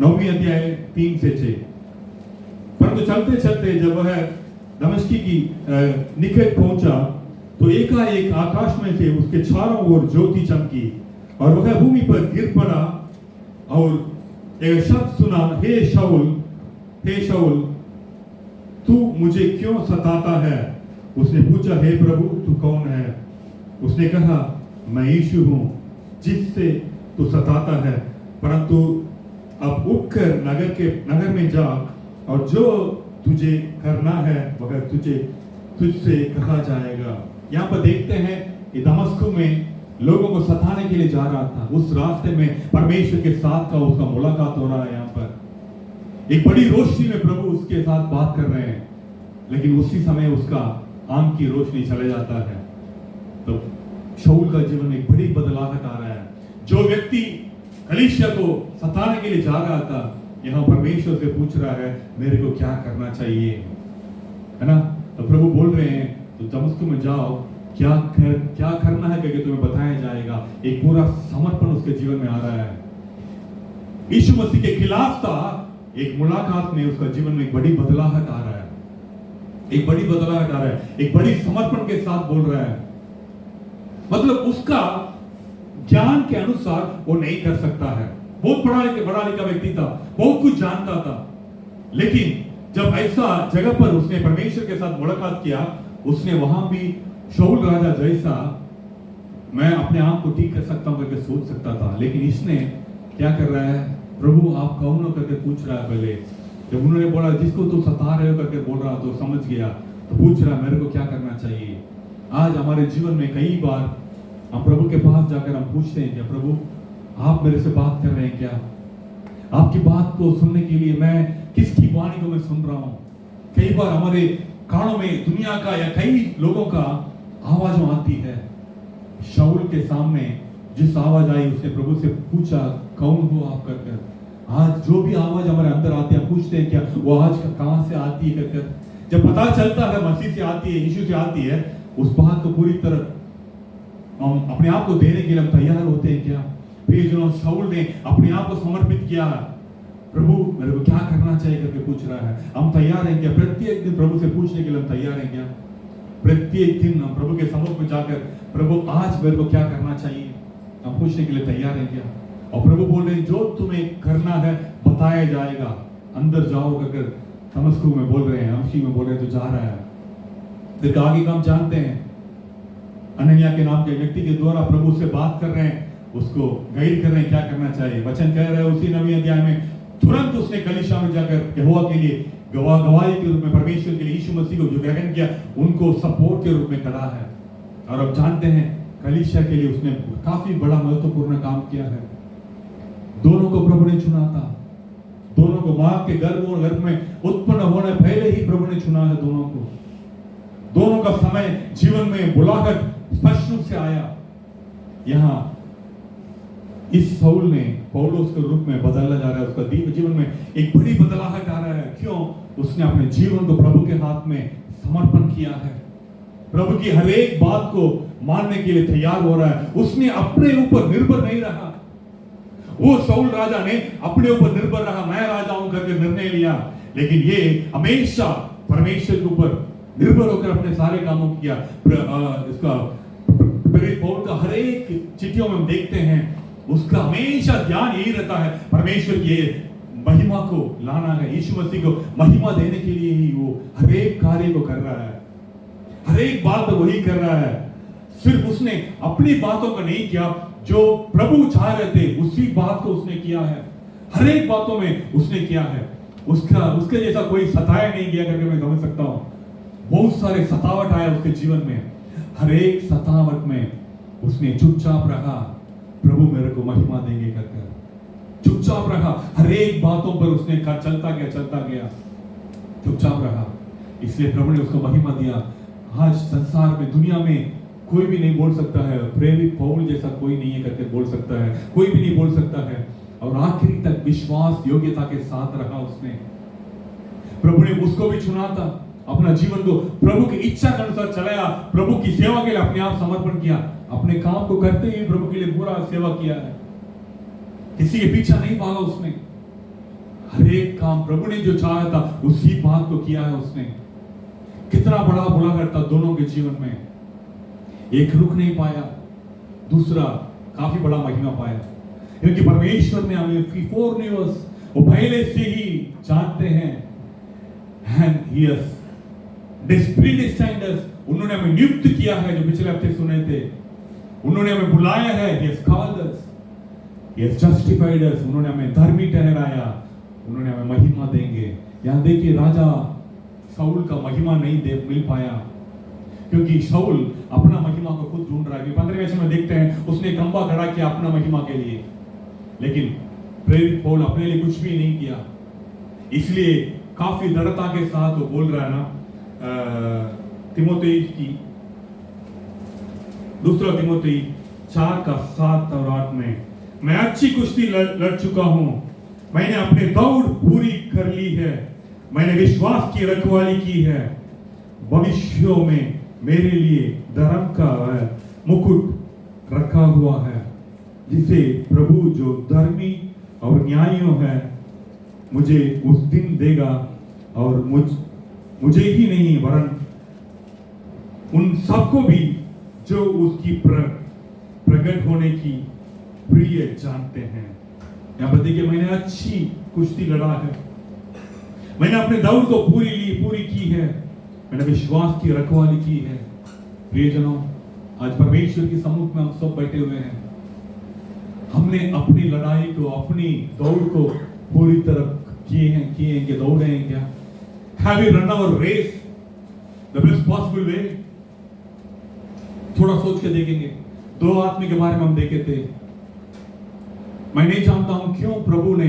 9वीं अध्याय 3 से 6। परंतु चलते चलते जब वह दमिश्क की निकट पहुंचा तो एकाएक आकाश में से उसके चारों ओर ज्योति चमकी और वह भूमि पर गिर पड़ा और एक शब्द सुना, हे शाऊल तू मुझे क्यों सताता है? उसने पूछा, हे प्रभु तू कौन है? उसने कहा, मैं यीशु हूं जिससे तू सताता है। परंतु अब उठकर नगर में जा और जो तुझे करना है वह तुझसे कहा जाएगा। यहाँ पर देखते हैं कि दमस्को में लोगों को सताने के लिए जा रहा था, उस रास्ते में परमेश्वर के साथ का उसका मुलाकात हो रहा है। यहाँ पर एक बड़ी रोशनी में प्रभु उसके साथ बात कर रहे हैं, लेकिन उसी समय उसका आंख की रोशनी चले जाता है। तो शाऊल का जीवन में एक बड़ी बदलाहट आ रहा है। जो व्यक्ति कलीसिया को सताने के लिए जा रहा था, यहाँ परमेश्वर से पूछ रहा है मेरे को क्या करना चाहिए, है ना। तो प्रभु बोल रहे हैं तो दमस्को में जाओ, क्या करना है करके तुम्हें बताया जाएगा। एक पूरा समर्पण उसके जीवन में आ रहा है। यीशु मसीह के खिलाफ था, एक मुलाकात में उसका जीवन में एक बड़ी बदलाहट आ रहा है, एक बड़ी बदलाहट आ रहा है, एक बड़ी समर्पण के साथ बोल रहा है। मतलब उसका ज्ञान के अनुसार वो नहीं कर सकता है। बहुत बड़ा लिखा व्यक्ति था, बहुत कुछ जानता था, लेकिन जब ऐसा जगह पर उसने परमेश्वर के साथ मुलाकात किया, उसने वहां भी शाऊल राजा जैसा मैं अपने आप को ठीक कर सकता हूं करके सोच सकता था। लेकिन इसने क्या कर रहा है, प्रभु आप कौन हो करके पूछ रहा है। पहले जब उन्होंने बोला जिसको तू सता रहे हो करके बोल रहा, तो समझ गया, तो पूछ रहा मेरे को क्या करना चाहिए। आज हमारे जीवन में कई बार हम प्रभु के पास जाकर हम पूछते हैं क्या प्रभु आप मेरे से बात कर रहे हैं क्या, आपकी बात को सुनने के लिए मैं किसकी वाणी को मैं सुन रहा हूं। कई बार हमारे कानों में दुनिया का या कई लोगों का आवाज आती है। शाऊल के सामने जिस आवाज आई उसने प्रभु से पूछा कौन हो आप करकर। आज जो भी आवाज हमारे अंदर आती है पूछते हैं क्या वो आज कहां से आती है करकर। जब पता चलता है मसीह से आती है, यीशु से आती है, उस बात को पूरी तरह हम अपने आप को देने के लिए हम तैयार होते हैं क्या। फिर जो शाऊल ने अपने आप को समर्पित किया, प्रभु मेरे को क्या करना चाहिए करके पूछ रहा है, हम तैयार हैं क्या। प्रत्येक दिन प्रभु से पूछने के लिए हम तैयार हैं क्या। प्रत्येक दिन हम प्रभु के सम्मुख में जाकर प्रभु आज मेरे को क्या करना चाहिए, हम पूछने के लिए तैयार हैं क्या। और प्रभु बोल रहे हैं जो तुम्हें करना है बताया जाएगा, अंदर जाओ करके दमस्को में बोल रहे हैं, अमशी में बोल रहे हैं, तो जा रहा है। फिर आगे का हम जानते हैं, अनन्या के नाम के व्यक्ति के द्वारा प्रभु से बात कर रहे हैं, उसको गाइड कर रहे हैं क्या करना चाहिए। वचन कह रहे हैं उसी 9वें अध्याय में तुरंत उसने कलीसिया में जाकर यहोवा के लिए गवाही के रूप में, परमेश्वर के लिए यीशु मसीह को जो ग्रहण किया उनको सपोर्ट के रूप में खड़ा है। और अब जानते हैं कलीसिया के लिए उसने काफी बड़ा महत्वपूर्ण काम किया है। दोनों को प्रभु ने चुना था, दोनों को मां के गर्भ में उत्पन्न होने पहले ही प्रभु ने चुना है दोनों को। दोनों का समय जीवन में बुलाहट स्पष्ट रूप से आया। यहाँ इस शाऊल ने पौलुस के रूप में बदलना जा रहा है, उसका जीवन में एक बड़ी बदलाहट आ रहा है। क्यों? उसने अपने जीवन को प्रभु के हाथ में समर्पण किया है, प्रभु की हर एक बात को मानने के लिए तैयार हो रहा है। उसने अपने ऊपर निर्भर नहीं रहा। वो शाऊल राजा ने अपने ऊपर निर्भर रहा, मैं राजा हूं करके निर्णय लिया, लेकिन ये हमेशा परमेश्वर के ऊपर निर्भर होकर अपने सारे कामों किया। इसका प्रेरित पौलुस का हर एक चिट्ठियों में हम देखते हैं उसका हमेशा ध्यान यही रहता है परमेश्वर की महिमा को लाना है, यीशु मसीह को महिमा देने के लिए ही वो हर एक कार्य को कर रहा है, हर एक बात को वही कर रहा है। सिर्फ उसने अपनी बातों को नहीं किया, जो प्रभु चाह रहे थे उसी बात को उसने किया है, हर एक बातों में उसने किया है। उसके जैसा कोई सताया नहीं गया करके मैं समझ सकता हूं। बहुत सारे सतावट आया उसके जीवन में, हर एक सतावट में उसने चुपचाप रहा, प्रभु मेरे को महिमा देंगे करके चुपचाप रहा। हर एक बातों पर उसने चलता गया, चुपचाप रहा, इसलिए प्रभु ने उसको महिमा दिया। आज संसार में, दुनिया में कोई भी नहीं बोल सकता है, प्रेरित पौलुस जैसा कोई नहीं है करके बोल सकता है, कोई भी नहीं बोल सकता है। और आखिरी तक विश्वास योग्यता के साथ रहा उसने। प्रभु ने उसको भी चुना था, अपना जीवन को प्रभु की इच्छा के अनुसार चलाया, प्रभु की सेवा के लिए अपने आप समर्पण किया, अपने काम को करते हुए प्रभु के लिए पूरा सेवा किया है, किसी के पीछे नहीं भागा उसने। हर एक काम प्रभु ने जो चाहा था उसी बात को किया है उसने। कितना बड़ा बुलाहट था दोनों के जीवन में, एक रुक नहीं पाया, दूसरा काफी बड़ा महिमा पाया, क्योंकि परमेश्वर ने हमें बिफोर न्यूज वो पहले से ही जानते हैं। And he has predestined us, उन्होंने हमें नियुक्त किया है, जो पिछले हफ्ते सुने थे, उन्होंने हमें बुलाया है, he has called us। Yes, justified us, उन्होंने हमें धर्मी ठहराया, उन्होंने हमें महिमा देंगे। यहाँ देखिए राजा शाऊल का महिमा नहीं दे मिल पाया, क्योंकि शाऊल अपना महिमा को खुद ढूंढ रहा है। 15वें वचन में देखते हैं उसने खंबा खड़ा किया अपना महिमा के लिए, लेकिन प्रेरित पौल अपने लिए कुछ भी नहीं किया। इसलिए काफी दृढ़ता के साथ वो बोल रहा है ना, तीमुथी की दूसरा तीमुथी 4:7 और 8 में, मैं अच्छी कुश्ती लड़ चुका हूं, मैंने अपने दौड़ पूरी कर ली है, मैंने विश्वास की रखवाली की है, भविष्यों में मेरे लिए धर्म का मुकुट रखा हुआ है, जिसे प्रभु जो धर्मी और न्यायी है मुझे उस दिन देगा, और मुझे ही नहीं वरन उन सबको भी जो उसकी प्रकट होने की प्रिय जानते हैं। यहां पर देखिए, मैंने अच्छी कुश्ती लड़ा है, मैंने अपने दौड़ को पूरी की है, मैंने विश्वास की रखवाली की है। प्रियजनों, आज परमेश्वर के सम्मुख में हम सब बैठे हुए हैं, हमने अपनी लड़ाई को, अपनी दौड़ को पूरी तरह किए हैं कि दौड़े हैं क्या? Have we run our race the best possible way? थोड़ा सोच के देखेंगे। 2 आदमी के बारे में हम देखे थे। मैं नहीं जानता हूं क्यों प्रभु ने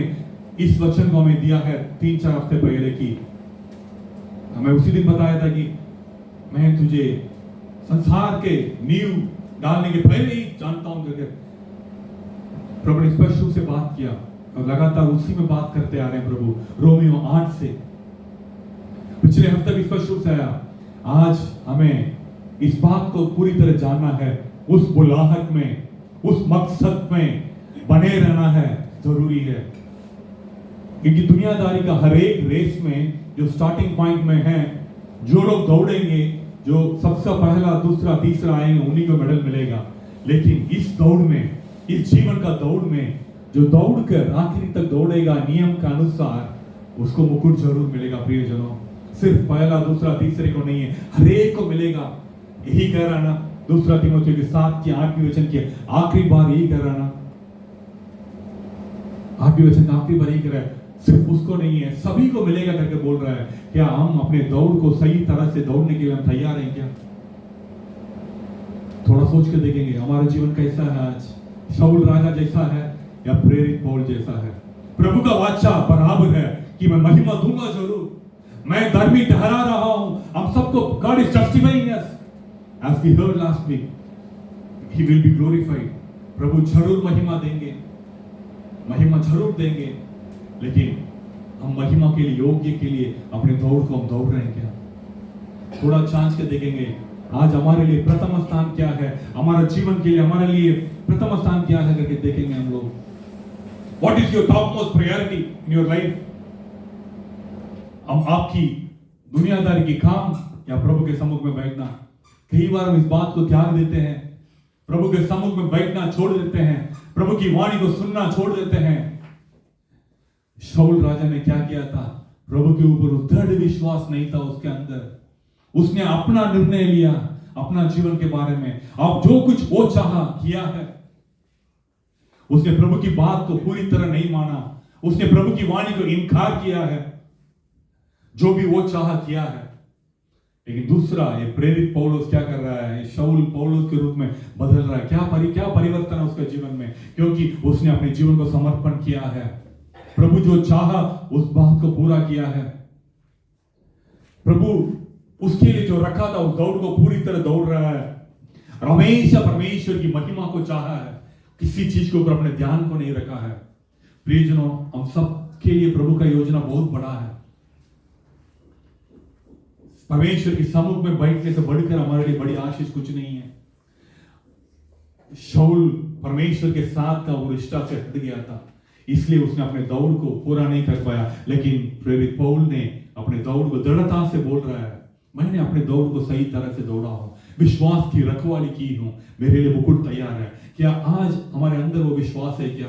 इस वचन को हमें दिया है 3-4 हफ्ते पहले की। हमें उसी दिन बताया था कि मैं तुझे संसार के नींव डालने के पहले ही जानता हूं करके प्रभु ने स्पष्ट रूप से बात किया, और लगातार उसी में बात करते आ रहे हैं प्रभु। रोमियो 8 से पिछले हफ्ते भी स्पष्ट रूप से आया। आज हमें इस बात को पूरी तरह जानना है, उस बुलाहट में, उस मकसद में बने रहना है, जरूरी है। क्योंकि दुनियादारी का हर एक रेस में जो स्टार्टिंग पॉइंट में है, जो लोग दौड़ेंगे, जो सबसे पहला, दूसरा, तीसरा आएंगे, उन्हीं को मेडल मिलेगा। लेकिन इस दौड़ में, इस जीवन का दौड़ में, जो दौड़कर आखिरी तक दौड़ेगा नियम के अनुसार, उसको मुकुट जरूर मिलेगा। प्रियजनों, सिर्फ पहला, दूसरा, तीसरे को नहीं है, हर एक को मिलेगा। यही कह रहा ना दूसरा तीमुथियुस के 7-8 वचन की आखिरी बार यही कह रहा ना, 8 वचन का आखिरी बार यही कह रहा है, सिर्फ उसको नहीं है, सभी को मिलेगा करके बोल रहा है। क्या हम अपने दौड़ को सही तरह से दौड़ने के लिए हम तैयार हैं क्या? थोड़ा सोच के देखेंगे हमारा जीवन कैसा है आज, शाऊल राजा जैसा है या प्रेरित पौल जैसा है? प्रभु का वाचा बराबर है कि मैं महिमा दूंगा जरूर, मैं धर्मी ठहरा रहा हूं। हम सबको God is justifying us as we heard last week, he will be glorified। प्रभु जरूर महिमा देंगे, महिमा जरूर देंगे, लेकिन हम महिमा के लिए, योग्य के लिए अपने दौड़ को हम दौड़ रहे हैं क्या? थोड़ा जांच के देखेंगे आज हमारे लिए प्रथम स्थान क्या है, हमारा जीवन के लिए हमारे लिए प्रथम स्थान क्या है करके देखेंगे हम लोग। What is your topmost priority in your life? हम आपकी दुनियादारी की काम या प्रभु के सम्मुख में बैठना? कई बार हम इस बात को त्याग देते हैं, प्रभु के सम्मुख में बैठना छोड़ देते हैं, प्रभु की वाणी को सुनना छोड़ देते हैं। शाऊल राजा ने क्या किया था? प्रभु के ऊपर दृढ़ विश्वास नहीं था उसके अंदर। उसने अपना निर्णय लिया अपना जीवन के बारे में, अब जो कुछ वो चाहा किया है। उसने प्रभु की बात को पूरी तरह नहीं माना, उसने प्रभु की वाणी को इनकार किया है, जो भी वो चाहा किया है। लेकिन दूसरा, ये प्रेरित पौलुस क्या कर रहा है? शाऊल पौलुस के रूप में बदल रहा है। क्या परिवर्तन है उसके जीवन में? क्योंकि उसने अपने जीवन को समर्पण किया है, प्रभु जो चाहा उस बात को पूरा किया है। प्रभु उसके लिए जो रखा था उस दौड़ को पूरी तरह दौड़ रहा है, और हमेशा परमेश्वर की महिमा को चाहा है, किसी चीज के ऊपर अपने ध्यान को नहीं रखा है। प्रियजनों, हम सब के लिए प्रभु का योजना बहुत बड़ा है। परमेश्वर के सम्मुख में बैठने से बढ़कर हमारे लिए बड़ी आशीष कुछ नहीं है। शाऊल परमेश्वर के साथ का वो रिश्ता से हट गया था, इसलिए उसने अपने दौड़ को पूरा नहीं कर पाया। लेकिन प्रेरित पौल ने अपने दौड़ को दृढ़ता से बोल रहा है, मैंने अपने दौड़ को सही तरह से दौड़ा हूं, विश्वास की रखवाली की हूं, मेरे लिए मुकुट तैयार है। क्या आज हमारे अंदर वो विश्वास है क्या?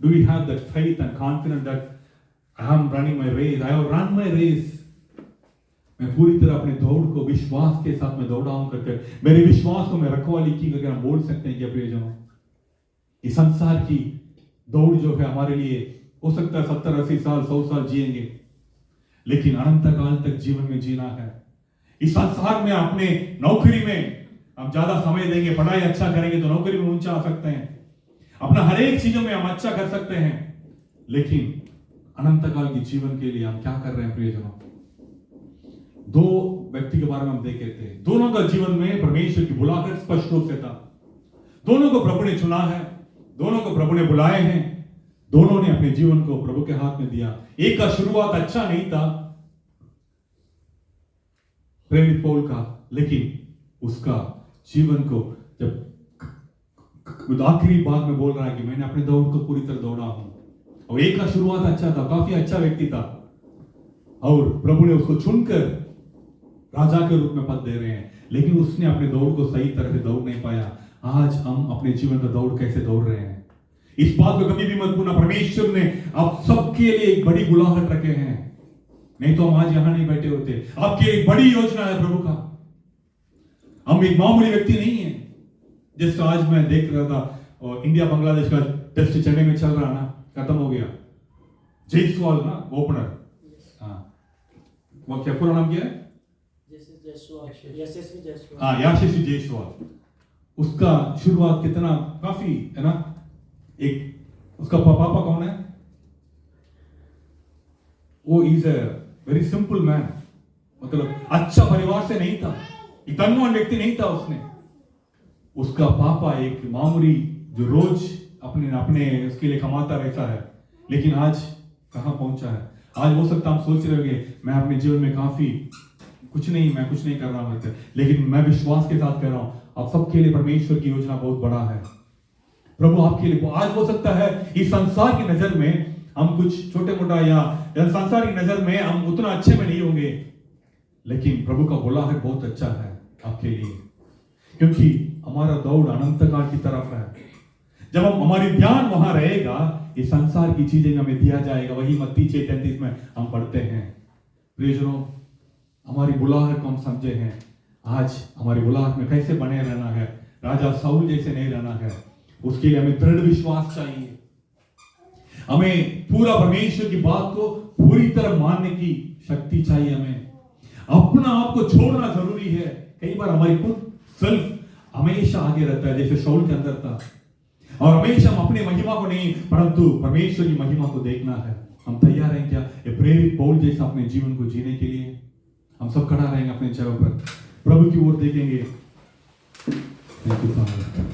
Do we have that faith and confidence that I am running my race, I have run my race? मैं पूरी तरह अपने दौड़ को विश्वास के साथ में दौड़ा हूं करके, मेरे विश्वास को मैं रखवाली की करके हम बोल सकते हैं क्या? प्रियजनों, इस संसार की दौड़ जो है हमारे लिए हो सकता है 70-80 साल 100 साल जिएंगे, लेकिन अनंत काल तक जीवन में जीना है। इस संसार में अपने नौकरी में हम ज्यादा समय देंगे, पढ़ाई अच्छा करेंगे तो नौकरी में ऊंचा आ सकते हैं, अपना हर एक चीजों में हम अच्छा कर सकते हैं, लेकिन अनंत काल के जीवन के लिए हम क्या कर रहे हैं प्रियजनों? दो व्यक्ति के बारे में हम देखे थे, दोनों का जीवन में परमेश्वर की बुलाहट स्पष्ट रूप से था। दोनों को प्रभु ने चुना है, दोनों को प्रभु ने बुलाए हैं, दोनों ने अपने जीवन को प्रभु के हाथ में दिया। एक का शुरुआत अच्छा नहीं था, प्रेरित पौल का, लेकिन उसका जीवन को जब आखिरी भाग में बोल रहा है कि मैंने अपने दौड़ को पूरी तरह दौड़ा हूं, और एक का शुरुआत अच्छा था, काफी अच्छा व्यक्ति था, और प्रभु ने उसको चुनकर राजा के रूप में पद दे रहे हैं, लेकिन उसने अपने दौड़ को सही तरह से दौड़ नहीं पाया। आज हम अपने जीवन का दौड़ कैसे दौड़ रहे हैं, इस बात को कभी भी मत भूलना। परमेश्वर ने आप सबके लिए एक बड़ी बुलाहट रखे हैं, नहीं तो हम आज यहां नहीं बैठे होते। आपकी एक बड़ी योजना है प्रभु का। हम एक मामूली व्यक्ति नहीं है। जिसका आज मैं देख रहा था, और इंडिया बांग्लादेश का टेस्ट चेन्नई में चल रहा ना, खत्म हो गया। जयसवाल ना ओपनर, हाँ, वो क्या पूरा नाम क्या है? यशस्वी जायसवाल। उसका शुरुआत कितना काफी है ना। एक उसका पापा कौन है? वो is a very simple man, मतलब अच्छा परिवार से नहीं था, एक धनवान व्यक्ति नहीं था उसने। उसका पापा एक मामूली जो रोज अपने उसके लिए कमाता रहता है, लेकिन आज कहां पहुंचा है। आज हो सकता हम सोच रहे होंगे मैं अपने जीवन में काफी कुछ नहीं कर रहा हूं, लेकिन मैं विश्वास के साथ कह रहा हूं आप सबके लिए परमेश्वर की योजना बहुत बड़ा है। प्रभु आपके लिए आज हो सकता है इस संसार की नजर में हम कुछ छोटे मोटा या संसार की नजर में हम उतना अच्छे में नहीं होंगे, लेकिन प्रभु का बुलाहट बहुत अच्छा है आपके लिए, क्योंकि हमारा दौड़ अनंत काल की तरफ है। जब हमारी ध्यान वहां रहेगा, ये संसार की चीजें हमें दिया जाएगा। वही मत्ती 6:33 में हम पढ़ते हैं। प्रियजनों, हमारी बुलाहट को हम समझे हैं। आज हमारी बुलाहट में कैसे बने रहना है, राजा साउल जैसे नहीं रहना है, उसके लिए हमें दृढ़ विश्वास चाहिए। हमें पूरा परमेश्वर की बात को पूरी तरह मानने की शक्ति चाहिए। हमें अपना आप को छोड़ना जरूरी है। कई बार हमारी खुद सेल्फ हमेशा आगे रहता है, जैसे शाऊल के अंदर था, और हमेशा हम अपने महिमा को नहीं परंतु परमेश्वर की महिमा को देखना है। हम तैयार हैं क्या ये प्रेरित पौल जैसा अपने जीवन को जीने के लिए? हम सब खड़ा रहेंगे अपने जगह पर, प्रभु की ओर देखेंगे। Thank you father.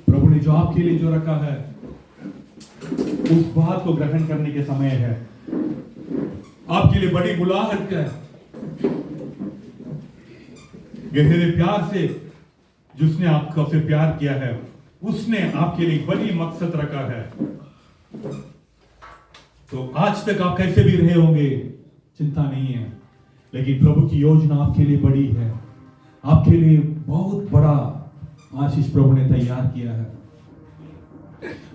प्रभु ने जो आपके लिए जो रखा है उस बात को ग्रहण करने के समय है। आपके लिए बड़ी बुलाहट है। गहरे प्यार से जिसने आपको से प्यार किया है, उसने आपके लिए बड़ी मकसद रखा है। तो आज तक आप कैसे भी रहे होंगे चिंता नहीं है, लेकिन प्रभु की योजना आपके लिए बड़ी है। आपके लिए बहुत बड़ा आशीष प्रभु ने तैयार किया है।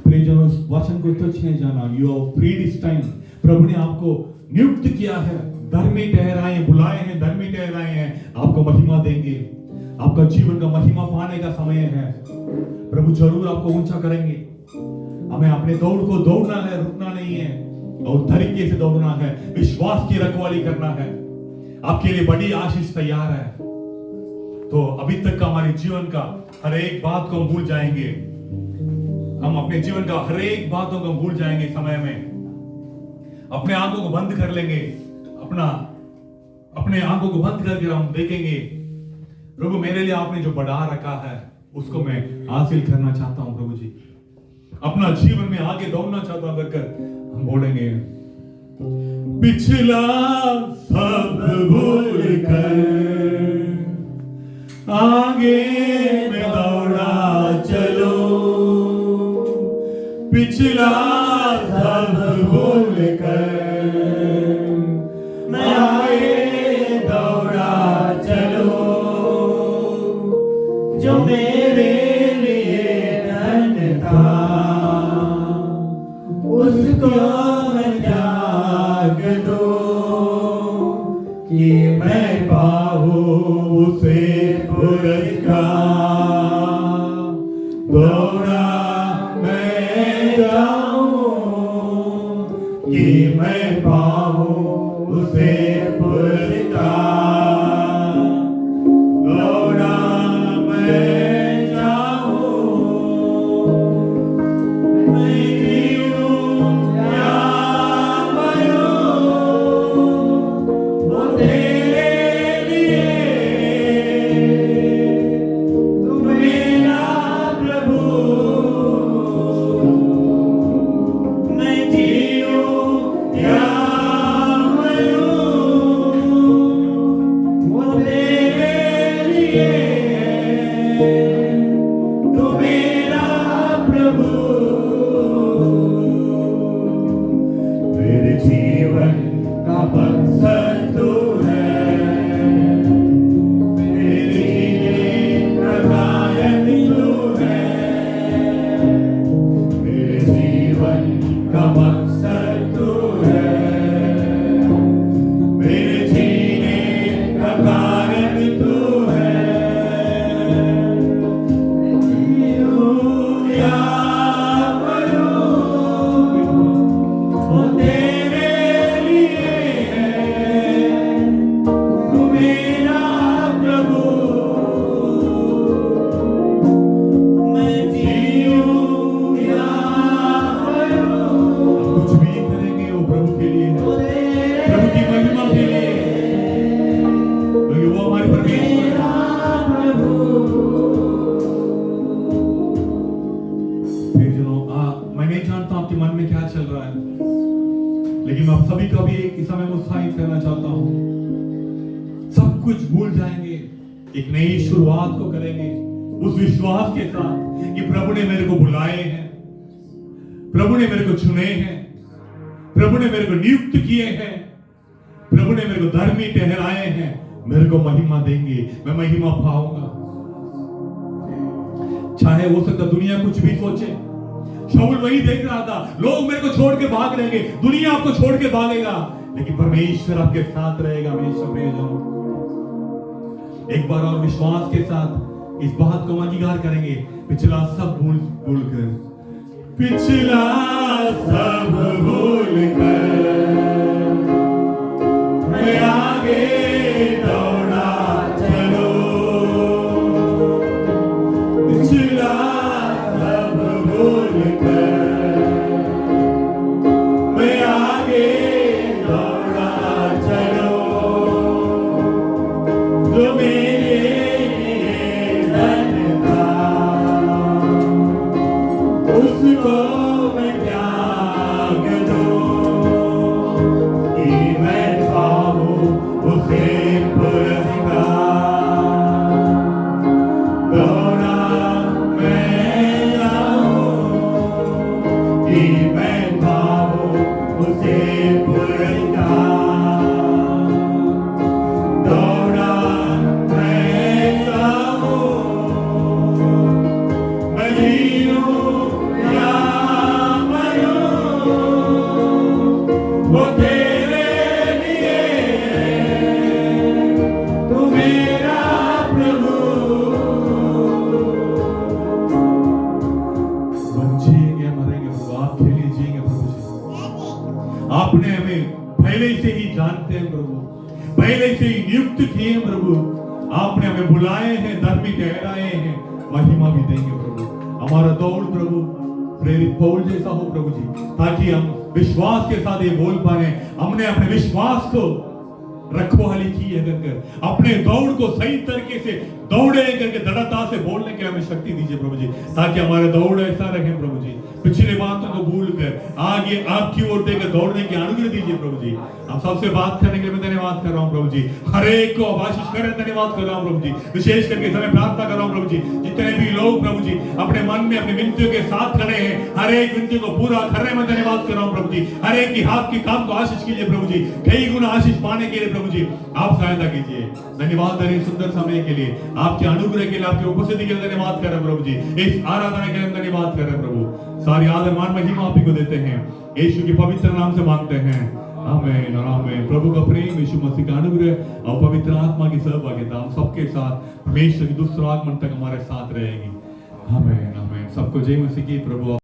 प्रियजनों, उस वचन को तुच्छ नहीं जाना। You are प्रीडिस्टाइन्ड। प्रभु ने आपको नियुक्त किया है, धर्मी ठहराए, बुलाए हैं, धर्मी ठहराए हैं, आपको महिमा देंगे। आपका जीवन का महिमा पाने का समय है। प्रभु जरूर आपको ऊंचा करेंगे। हमें अपने दौड़ को दौड़ना है, रुकना नहीं है, और तरीके से दौड़ना है, विश्वास की रखवाली करना है। आपके लिए बड़ी आशीष तैयार है। तो अभी तक का हमारे जीवन का हर एक बात को हम भूल जाएंगे। हम अपने जीवन का हर एक बातों को भूल जाएंगे। समय में अपने आंखों को बंद कर लेंगे, अपने आंखों को बंद करके हम देखेंगे प्रभु मेरे लिए आपने जो बढ़ा रखा है उसको मैं हासिल करना चाहता हूं। प्रभु जी, अपना जीवन में आगे दौड़ना चाहता हूं। कर हम बोलेंगे, पिछला सब भूल कर आगे में दौड़ा चलो, पिछला सब भूल कर आगे दौड़ा चलो, जो मेरे लिए धन था उसको त्याग दो, कि मैं पाऊं उसे पुरस्कार। दौड़ा मैं कुछ भूल जाएंगे, एक नई शुरुआत को करेंगे उस विश्वास के साथ कि प्रभु ने मेरे को बुलाए हैं, प्रभु ने मेरे को चुने हैं, प्रभु ने मेरे को नियुक्त किए हैं, प्रभु ने मेरे को धर्मी ठहराए हैं, मेरे को महिमा देंगे, मैं महिमा पाऊंगा। चाहे हो सकता दुनिया कुछ भी सोचे, शाऊल वही देख रहा था, लोग मेरे को छोड़ के भाग रहेंगे, दुनिया आपको छोड़ के भागेगा, लेकिन परमेश्वर आपके साथ रहेगा हमेशा। प्रियजनों, एक बार और विश्वास के साथ इस बात को अंगीकार करेंगे, पिछला सब भूल कर, पिछला सब भूल कर मैं आगे दौड़ा चलो, पिछला सब भूल कर मैं आगे दौड़ा चलो, जो मेरे धन था उसको मैं त्याग दूं, कि मैं पाऊं उसे पुरस्कार। दौड़ा मैं जाऊं कि मैं पाऊं उसे पुरस्कार। दौड़ा मैं जाऊं, मैं जीऊं या मरूं, वो तेरे लिए तू मेरा प्रभु। हम जिएंगे मरेंगे प्रभु आपके लिए जिएंगे प्रभु जी। आपने हमें पहले से ही जानते हैं प्रभु, पहले से ही नियुक्त किए हैं प्रभु, आपने हमें बुलाए हैं, धर्मी ठहराए हैं, महिमा भी देंगे प्रभु। हमारा दौड़ प्रभु प्रेरित पौल जैसा हो प्रभु जी, ताकि हम विश्वास के साथ ये बोल पाए, हमने अपने विश्वास को रखवाली की है करके, अपने दौड़ को सही तरीके से दौड़े करके दृढ़ता से बोलने के हमें शक्ति दीजिए प्रभु जी, ताकि हमारे दौड़ ऐसा रहे प्रभु जी, पिछले बातों को भूल कर आगे आपकी ओर देकर दौड़ने की अनुग्रह दीजिए प्रभु जी। हम सबसे बात करने के लिए मैं धन्यवाद कर रहा हूँ प्रभु जी, हर एक को आशीष करें, धन्यवाद कर रहा हूँ प्रभु जी, विशेष करके समय प्रार्थना कर रहा हूँ प्रभु जी, जितने भी लोग प्रभु जी अपने मन में अपनी विनतियों के साथ खड़े हैं, हर एक विनती को पूरा करने में धन्यवाद कर रहा हूँ प्रभु जी। हर एक की हाथ की काम को आशीष कीजिए प्रभु जी, कई गुना आशीष पाने के लिए प्रभु जी आप सहायता कीजिए। धन्यवाद धन्य सुंदर समय के लिए, आपके अनुग्रह के लिए, आपकी उपस्थिति के लिए धन्यवाद कर रहे प्रभु जी, इस आराधना के लिए धन्यवाद कर रहे प्रभु। सारी आदर मान महिमा आप ही को देते हैं, यीशु के पवित्र नाम से मांगते हैं, आमीन और आमीन। प्रभु का प्रेम, यीशु मसीह का अनुग्रह और पवित्र आत्मा की सहभागिता हम सबके साथ परमेश्वर की दूसरा आगमन तक हमारे साथ रहेगी। आमीन आमीन। सबको जय मसीह की। प्रभु